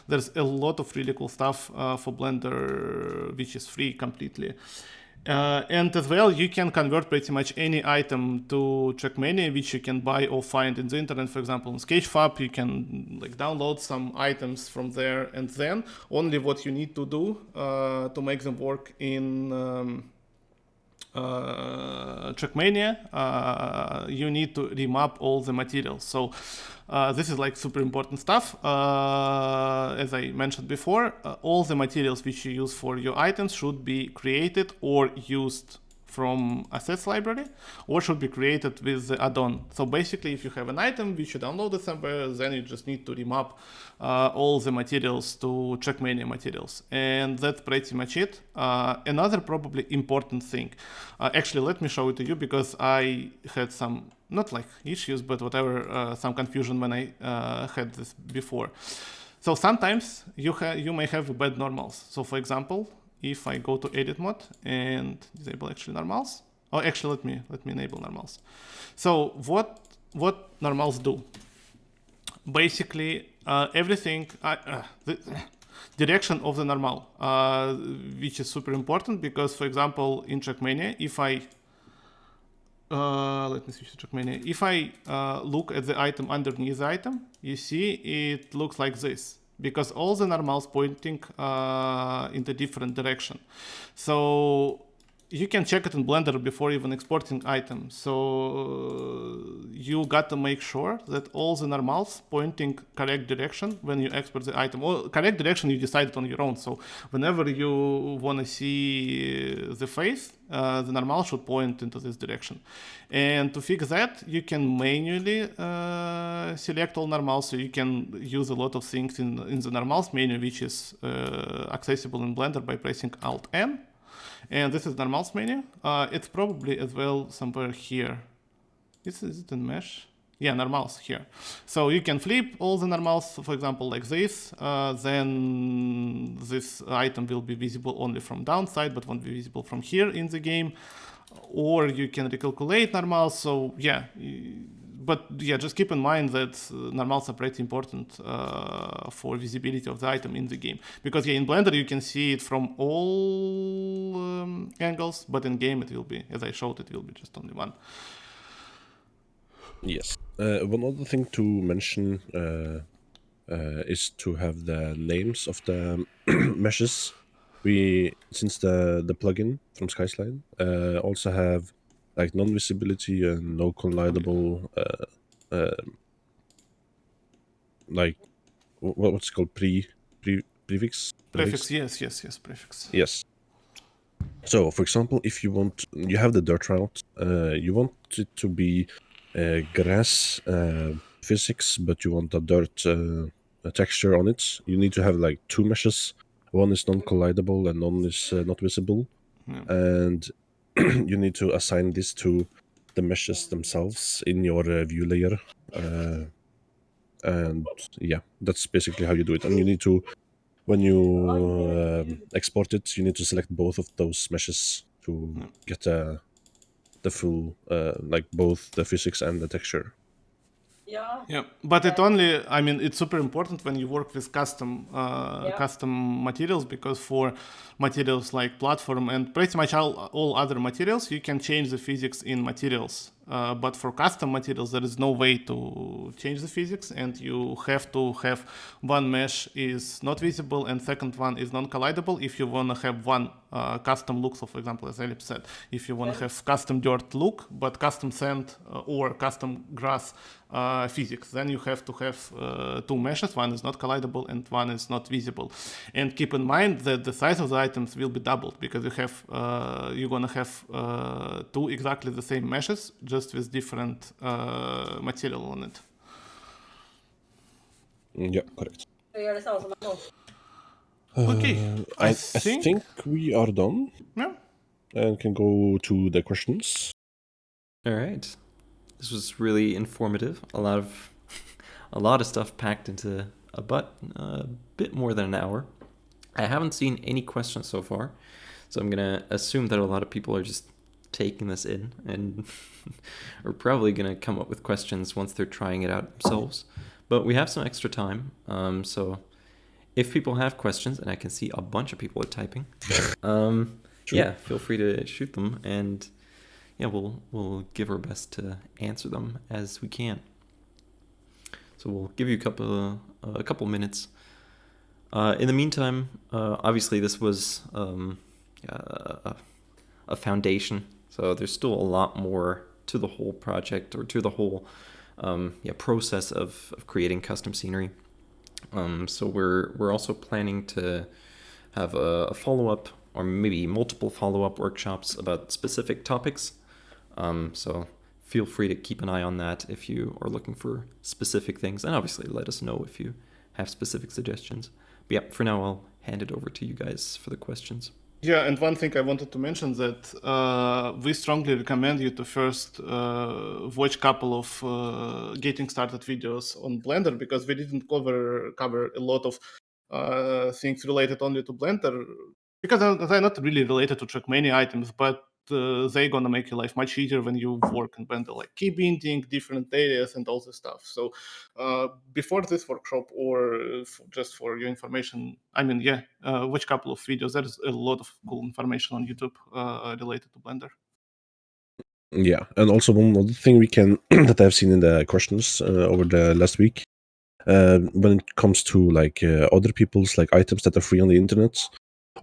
Speaker 3: there's a lot of really cool stuff for Blender which is free completely. And as well, you can convert pretty much any item to Trackmania, which you can buy or find in the internet. For example, in Sketchfab, you can download some items from there, and then only what you need to do to make them work in Trackmania, you need to remap all the materials. So this is like super important stuff. As I mentioned before, all the materials which you use for your items should be created or used from assets library, or should be created with the add-on. So basically, if you have an item which you downloaded somewhere, then you just need to remap all the materials to Trackmania materials. And that's pretty much it. Another probably important thing, actually let me show it to you, because I had some, not like issues, but whatever, some confusion when I had this before. So sometimes you may have bad normals. So for example, if I go to edit mode and disable actually normals, oh, actually let me enable normals. So what normals do? Basically, everything, the direction of the normal, which is super important, because for example in Trackmania, if I let me switch to Trackmania. If I look at the item underneath the item, you see it looks like this, because all the normals pointing in the different direction. So you can check it in Blender before even exporting items. So you got to make sure that all the normals pointing correct direction when you export the item. Or correct direction you decided on your own. So whenever you want to see the face, the normal should point into this direction. And to fix that, you can manually select all normals. So you can use a lot of things in the normals menu, which is accessible in Blender by pressing Alt-N. And this is normals menu. It's probably as well somewhere here. Is it in mesh? Yeah, normals here. So you can flip all the normals, for example, like this. Then this item will be visible only from downside, but won't be visible from here in the game. Or you can recalculate normals. So yeah, but yeah, just keep in mind that normals are pretty important for visibility of the item in the game. Because yeah, in Blender you can see it from all angles, but in game it will be, as I showed, it will be just only one.
Speaker 2: Yes. One other thing to mention is to have the names of the meshes. We, since the plugin from Skyslide, also have like non-visibility and no collidable, like what's it called, prefix?
Speaker 3: Prefix, yes, prefix.
Speaker 2: Yes. So, for example, if you have the dirt route, you want it to be grass physics, but you want a dirt texture on it. You need to have like two meshes. One is non-collidable and one is not visible.
Speaker 3: Yeah.
Speaker 2: And you need to assign this to the meshes themselves in your view layer. And yeah, that's basically how you do it. And you need to, when you export it, you need to select both of those meshes to get the full, like both the physics and the texture.
Speaker 3: Yeah, but it only, I mean, it's super important when you work with custom materials, because for materials like platform and pretty much all other materials, you can change the physics in materials. But for custom materials, there is no way to change the physics, and you have to have one mesh is not visible and second one is non-collidable if you want to have one custom look. So for example, as Ealipse said, if you want to have custom dirt look, but custom sand or custom grass physics, then you have to have two meshes. One is not collidable and one is not visible. And keep in mind that the size of the items will be doubled, because you have you're gonna have two exactly the same meshes, just with different material on it.
Speaker 2: Yeah, correct.
Speaker 3: Okay,
Speaker 2: I think we are done.
Speaker 3: Yeah,
Speaker 2: and can go to the questions.
Speaker 1: All right. This was really informative. A lot of stuff packed into a bit more than an hour. I haven't seen any questions so far, so I'm gonna assume that a lot of people are just taking this in and are probably gonna come up with questions once they're trying it out themselves. But we have some extra time, so if people have questions, and I can see a bunch of people are typing, yeah, feel free to shoot them, and yeah, we'll give our best to answer them as we can. So we'll give you a couple minutes. In the meantime, obviously this was a foundation, so there's still a lot more to the whole project, or to the whole process of creating custom scenery. So we're also planning to have a follow-up, or maybe multiple follow-up workshops about specific topics. So feel free to keep an eye on that if you are looking for specific things, and obviously let us know if you have specific suggestions. But yeah, for now I'll hand it over to you guys for the questions.
Speaker 3: Yeah, and one thing I wanted to mention that we strongly recommend you to first watch a couple of getting started videos on Blender, because we didn't cover a lot of things related only to Blender, because they're not really related to Trackmania items, but they're gonna make your life much easier when you work in Blender, like key binding, different areas, and all this stuff. So before this workshop, or just for your information, I mean, watch a couple of videos. There's a lot of cool information on YouTube related to Blender.
Speaker 2: Yeah, and also one other thing we can that I've seen in the questions over the last week, when it comes to like other people's like items that are free on the internet.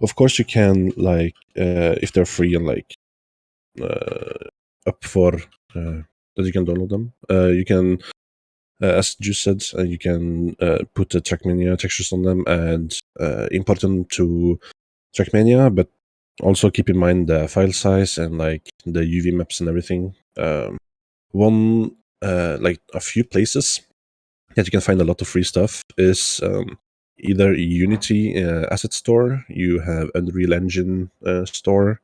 Speaker 2: Of course, you can like if they're free and like up for that you can download them. You can, as Juice said, you can put the Trackmania textures on them and import them to Trackmania, but also keep in mind the file size and like the UV maps and everything. Like a few places that you can find a lot of free stuff is either Unity Asset Store, you have Unreal Engine Store,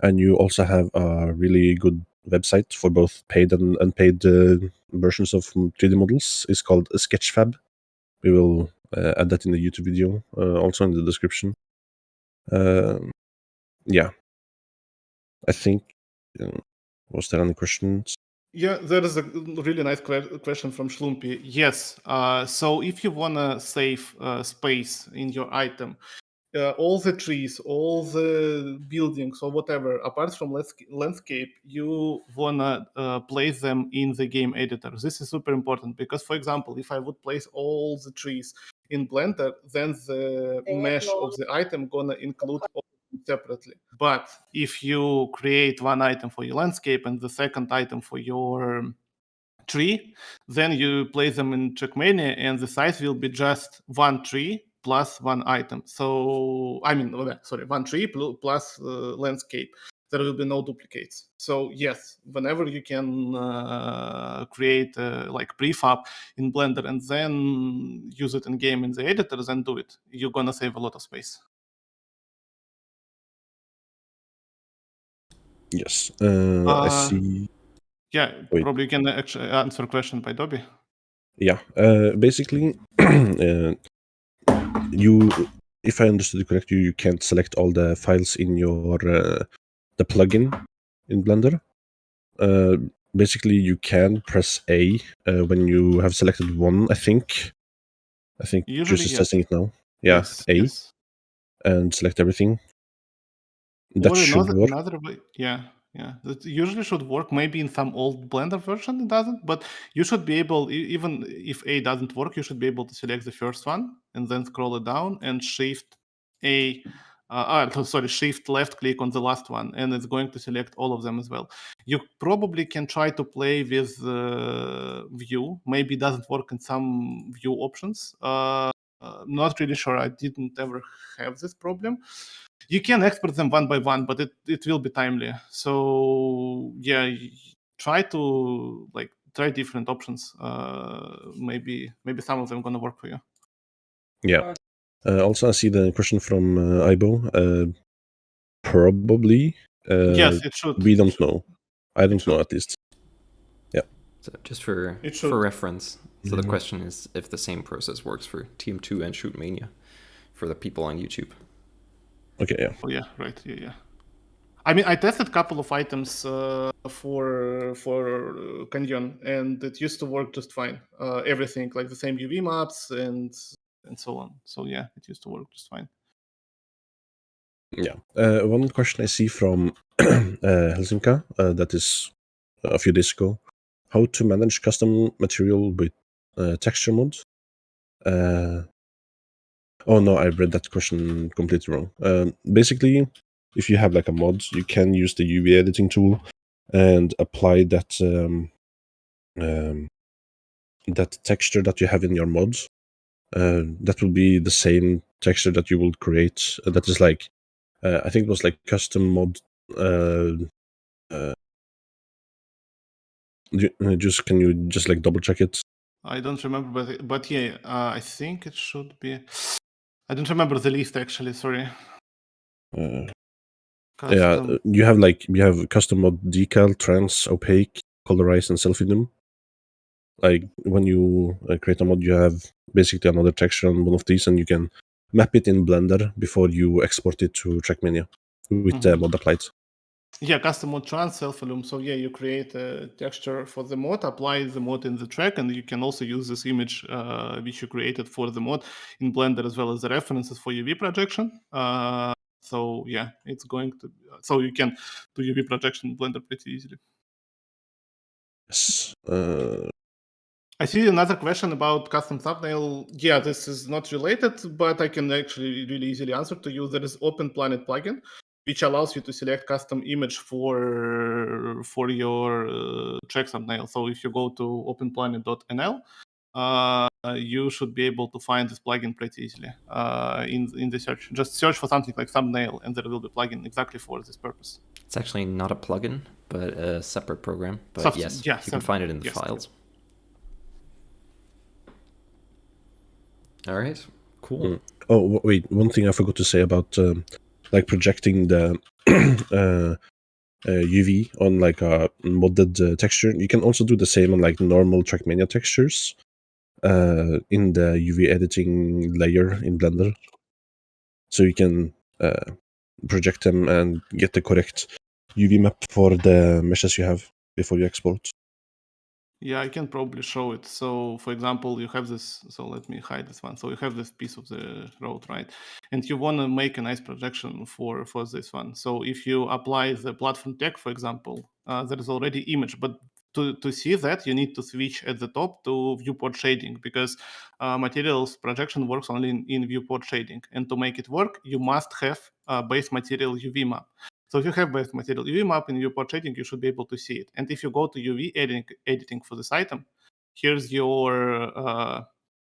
Speaker 2: and you also have a really good website for both paid and unpaid versions of 3D models. It's called Sketchfab. We will add that in the YouTube video, also in the description. Yeah, I think. Was there any questions?
Speaker 3: Yeah, there is a really nice question from Schlumpy. Yes. So if you wanna save space in your item, all the trees, all the buildings, or whatever, apart from landscape, you wanna place them in the game editor. This is super important because, for example, if I would place all the trees in Blender, then the mesh of the item gonna include all of them separately. But if you create one item for your landscape and the second item for your tree, then you place them in Trackmania, and the size will be just one tree plus one item. So, I mean, one tree plus landscape. There will be no duplicates. So yes, whenever you can create like prefab in Blender and then use it in game in the editor, then do it. You're gonna save a lot of space.
Speaker 2: Yes, I see.
Speaker 3: Yeah,
Speaker 2: Wait.
Speaker 3: probably you can actually answer a question by Dobby.
Speaker 2: Yeah, basically, you, if I understood it correctly, you can't select all the files in your the plugin in Blender. Basically, you can press A when you have selected one. I think
Speaker 3: Usually,
Speaker 2: Juice is
Speaker 3: yes.
Speaker 2: testing it now. Yeah,
Speaker 3: Yes,
Speaker 2: A,
Speaker 3: yes.
Speaker 2: and select everything. That
Speaker 3: Or
Speaker 2: should work.
Speaker 3: another way, yeah. That usually should work. Maybe in some old Blender version it doesn't, but you should be able, even if A doesn't work, you should be able to select the first one and then scroll it down and Shift A. Shift left click on the last one, and it's going to select all of them as well. You probably can try to play with view. Maybe it doesn't work in some view options. Not really sure. I didn't ever have this problem. You can export them one by one, but it will be timely. So yeah, try to try different options. Maybe some of them gonna work for you.
Speaker 2: Yeah. Also, I see the question from Ibo. Probably
Speaker 3: Yes, it should.
Speaker 2: We don't know. I don't know, at least. Yeah.
Speaker 1: So just for
Speaker 3: It should.
Speaker 1: reference, so the
Speaker 2: Mhm.
Speaker 1: question is if the same process works for TM2 and Shootmania for the people on YouTube.
Speaker 2: Okay, yeah.
Speaker 3: Oh yeah, right. Yeah. I mean, I tested a couple of items for Canyon, and it used to work just fine. Everything like the same UV maps and so on. So yeah, it used to work just fine.
Speaker 2: Yeah. One question I see from Helsinka, that is a few days ago, how to manage custom material with texture mods. Oh no, I read that question completely wrong. Basically, if you have like a mod, you can use the UV editing tool and apply that that texture that you have in your mod. That will be the same texture that you will create. That is like, I think it was like custom mod. Just can you just like double check it?
Speaker 3: I don't remember, but yeah, I think it should be. I don't remember the list actually. Sorry.
Speaker 2: Yeah,
Speaker 3: Custom.
Speaker 2: you have custom mod decal, trans, opaque, colorize, and self-hidden. Like when you create a mod, you have basically another texture on one of these, and you can map it in Blender before you export it to Trackmania with the mod applied.
Speaker 3: Yeah, custom mod trans self-illum. So yeah, you create a texture for the mod, apply the mod in the track, and you can also use this image which you created for the mod in Blender as well as the references for UV projection. So yeah, it's going to. So you can do UV projection in Blender pretty easily.
Speaker 2: Yes.
Speaker 3: I see another question about custom thumbnail. Yeah, this is not related, but I can actually really easily answer to you. There is Open Planet plugin, which allows you to select custom image for your track thumbnail. So if you go to openplanet.nl, you should be able to find this plugin pretty easily in the search. Just search for something like thumbnail, and there will be plugin exactly for this purpose.
Speaker 1: It's actually not a plugin, but a separate program. But yes, you can find it in the files. All right, cool.
Speaker 2: Oh wait, one thing I forgot to say about like projecting the UV on like a modded texture. You can also do the same on like normal Trackmania textures in the UV editing layer in Blender. So you can project them and get the correct UV map for the meshes you have before you export.
Speaker 3: Yeah, I can probably show it. So, for example, you have this. So let me hide this one. So you have this piece of the road, right? And you want to make a nice projection for this one. So if you apply the platform tag, for example, there is already image, but to see that, you need to switch at the top to viewport shading because materials projection works only in viewport shading. And to make it work, you must have BaseMaterial UV map. So if you have BaseMaterial UV map in viewport shading, you should be able to see it. And if you go to UV editing for this item, here's your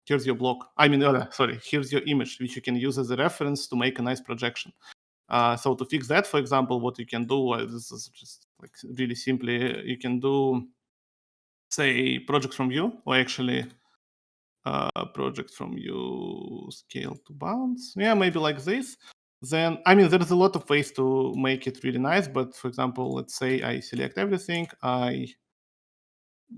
Speaker 3: block. Here's your image, which you can use as a reference to make a nice projection. So to fix that, for example, what you can do, this is just like really simply, you can do, say, project from view, or actually project from view scale to bounds. Yeah, maybe like this. Then, there's a lot of ways to make it really nice. But for example, let's say I select everything, I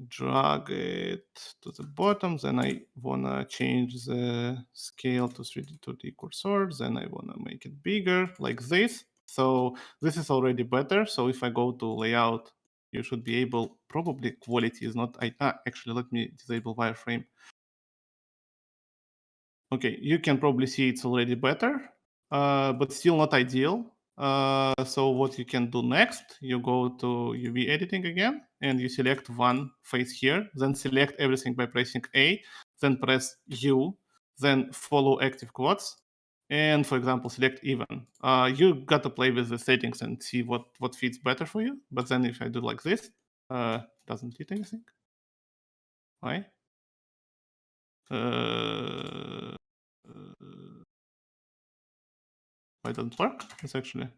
Speaker 3: drag it to the bottom, then I wanna change the scale to 3D to the cursor, then I wanna make it bigger like this. So this is already better. So if I go to layout, you should be able, probably quality is not, actually, let me disable wireframe. Okay, you can probably see it's already better, but still not ideal. So what you can do next, you go to UV editing again, and you select one face here, then select everything by pressing A, then press U, then follow active quads, and for example, select even. You got to play with the settings and see what fits better for you. But then if I do like this, doesn't hit anything. Why? Why doesn't work? It's actually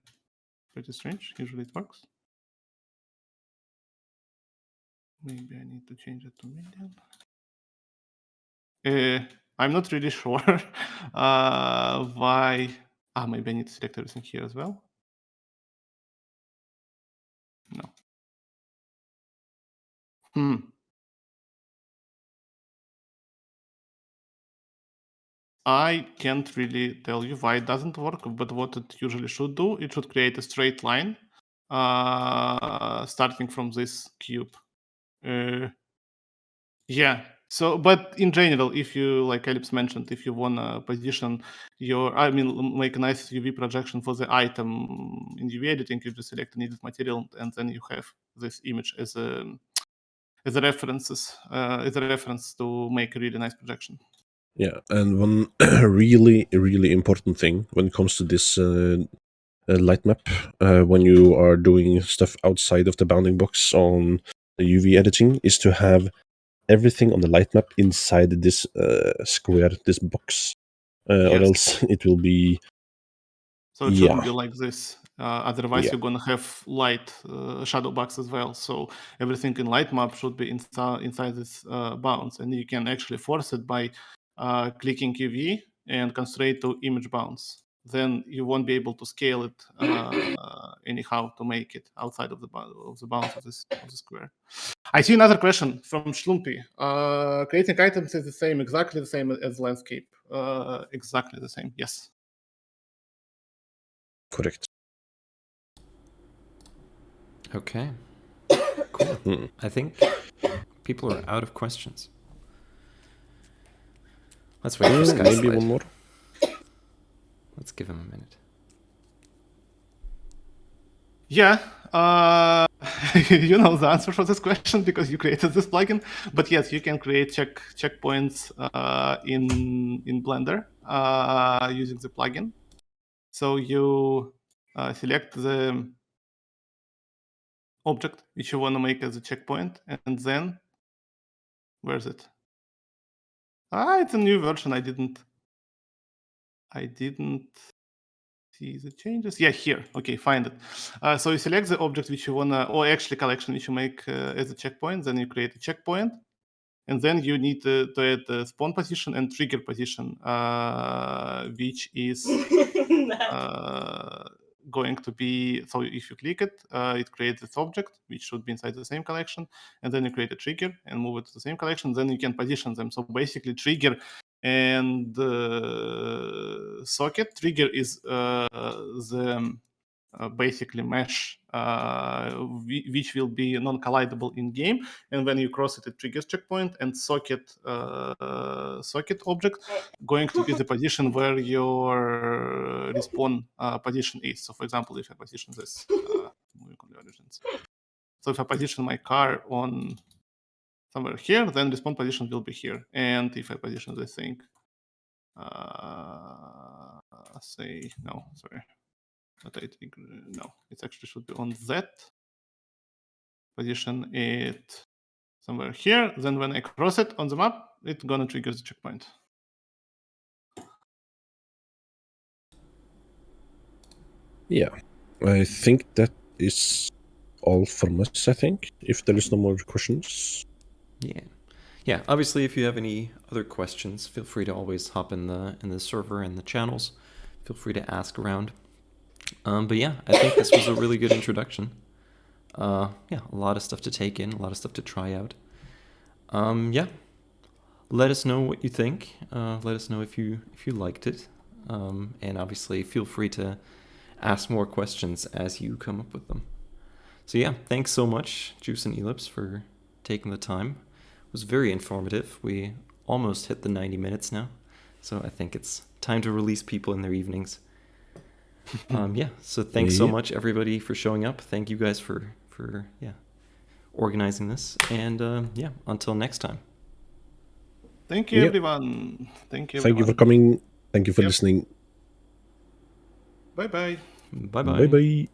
Speaker 3: pretty strange. Usually it works. Maybe I need to change it to million. I'm not really sure why. Maybe I need to select everything here as well. I can't really tell you why it doesn't work, but what it usually should do, it should create a straight line starting from this cube. Yeah. So, but in general, if you, like Ealipse mentioned, if you want to position make a nice UV projection for the item in UV editing, you just select a needed material, and then you have this image as a reference to make a really nice projection.
Speaker 2: Yeah, and one really important thing when it comes to this light map, when you are doing stuff outside of the bounding box on the UV editing, is to have everything on the light map inside this square, this box, or
Speaker 3: Yes.
Speaker 2: else it will be.
Speaker 3: So it shouldn't be like this. Otherwise,
Speaker 2: Yeah.
Speaker 3: you're gonna have light shadow box as well. So everything in Lightmap should be inside this bounds, and you can actually force it by clicking UV and constrain to image bounds. Then you won't be able to scale it anyhow to make it outside of the bounds of the square. I see another question from Schlumpy. Creating items is exactly the same as landscape. Exactly the same. Yes.
Speaker 2: Correct.
Speaker 1: Okay. Cool. I think people are out of questions. Let's wait for Sky
Speaker 2: Maybe
Speaker 1: Slide.
Speaker 2: one more.
Speaker 1: Let's give him a minute.
Speaker 3: Yeah, you know the answer for this question because you created this plugin. But yes, you can create checkpoints in Blender using the plugin. So you select the object which you want to make as a checkpoint, and then where's it? It's a new version. I didn't see the changes. Yeah, here. Okay, find it. So you select the object which you wanna, or actually collection which you make as a checkpoint. Then you create a checkpoint, and then you need to add the spawn position and trigger position, which is going to be. So if you click it, it creates this object which should be inside the same collection, and then you create a trigger and move it to the same collection. Then you can position them. So basically, trigger and socket. Trigger is the basically mesh which will be non-collidable in game, and when you cross it, it triggers checkpoint. And socket object going to be the position where your respawn position is. So for example, if I position this moving on the origins, so if I position my car on somewhere here, then respawn position will be here. And if I position this thing say no, sorry, but I think no, it actually should be on that position it somewhere here. Then when I cross it on the map, it's gonna trigger the checkpoint.
Speaker 2: Yeah, I think that is all from us. I think if there is no more questions.
Speaker 1: Yeah. Obviously, if you have any other questions, feel free to always hop in the server and the channels. Feel free to ask around. But yeah, I think this was a really good introduction. Yeah, a lot of stuff to take in, a lot of stuff to try out. Yeah, let us know what you think. Let us know if you liked it. And obviously, feel free to ask more questions as you come up with them. So yeah, thanks so much, Juice and Ealipse, for taking the time. It was very informative. We almost hit the 90 minutes now, so I think it's time to release people in their evenings. Yeah, so thanks so much, everybody, for showing up. Thank you guys for organizing this. And yeah, until next time.
Speaker 3: Thank you, everyone. Thank you, everyone.
Speaker 2: Thank you for coming. Thank you for listening.
Speaker 3: Bye-bye.
Speaker 1: Bye-bye.
Speaker 2: Bye-bye.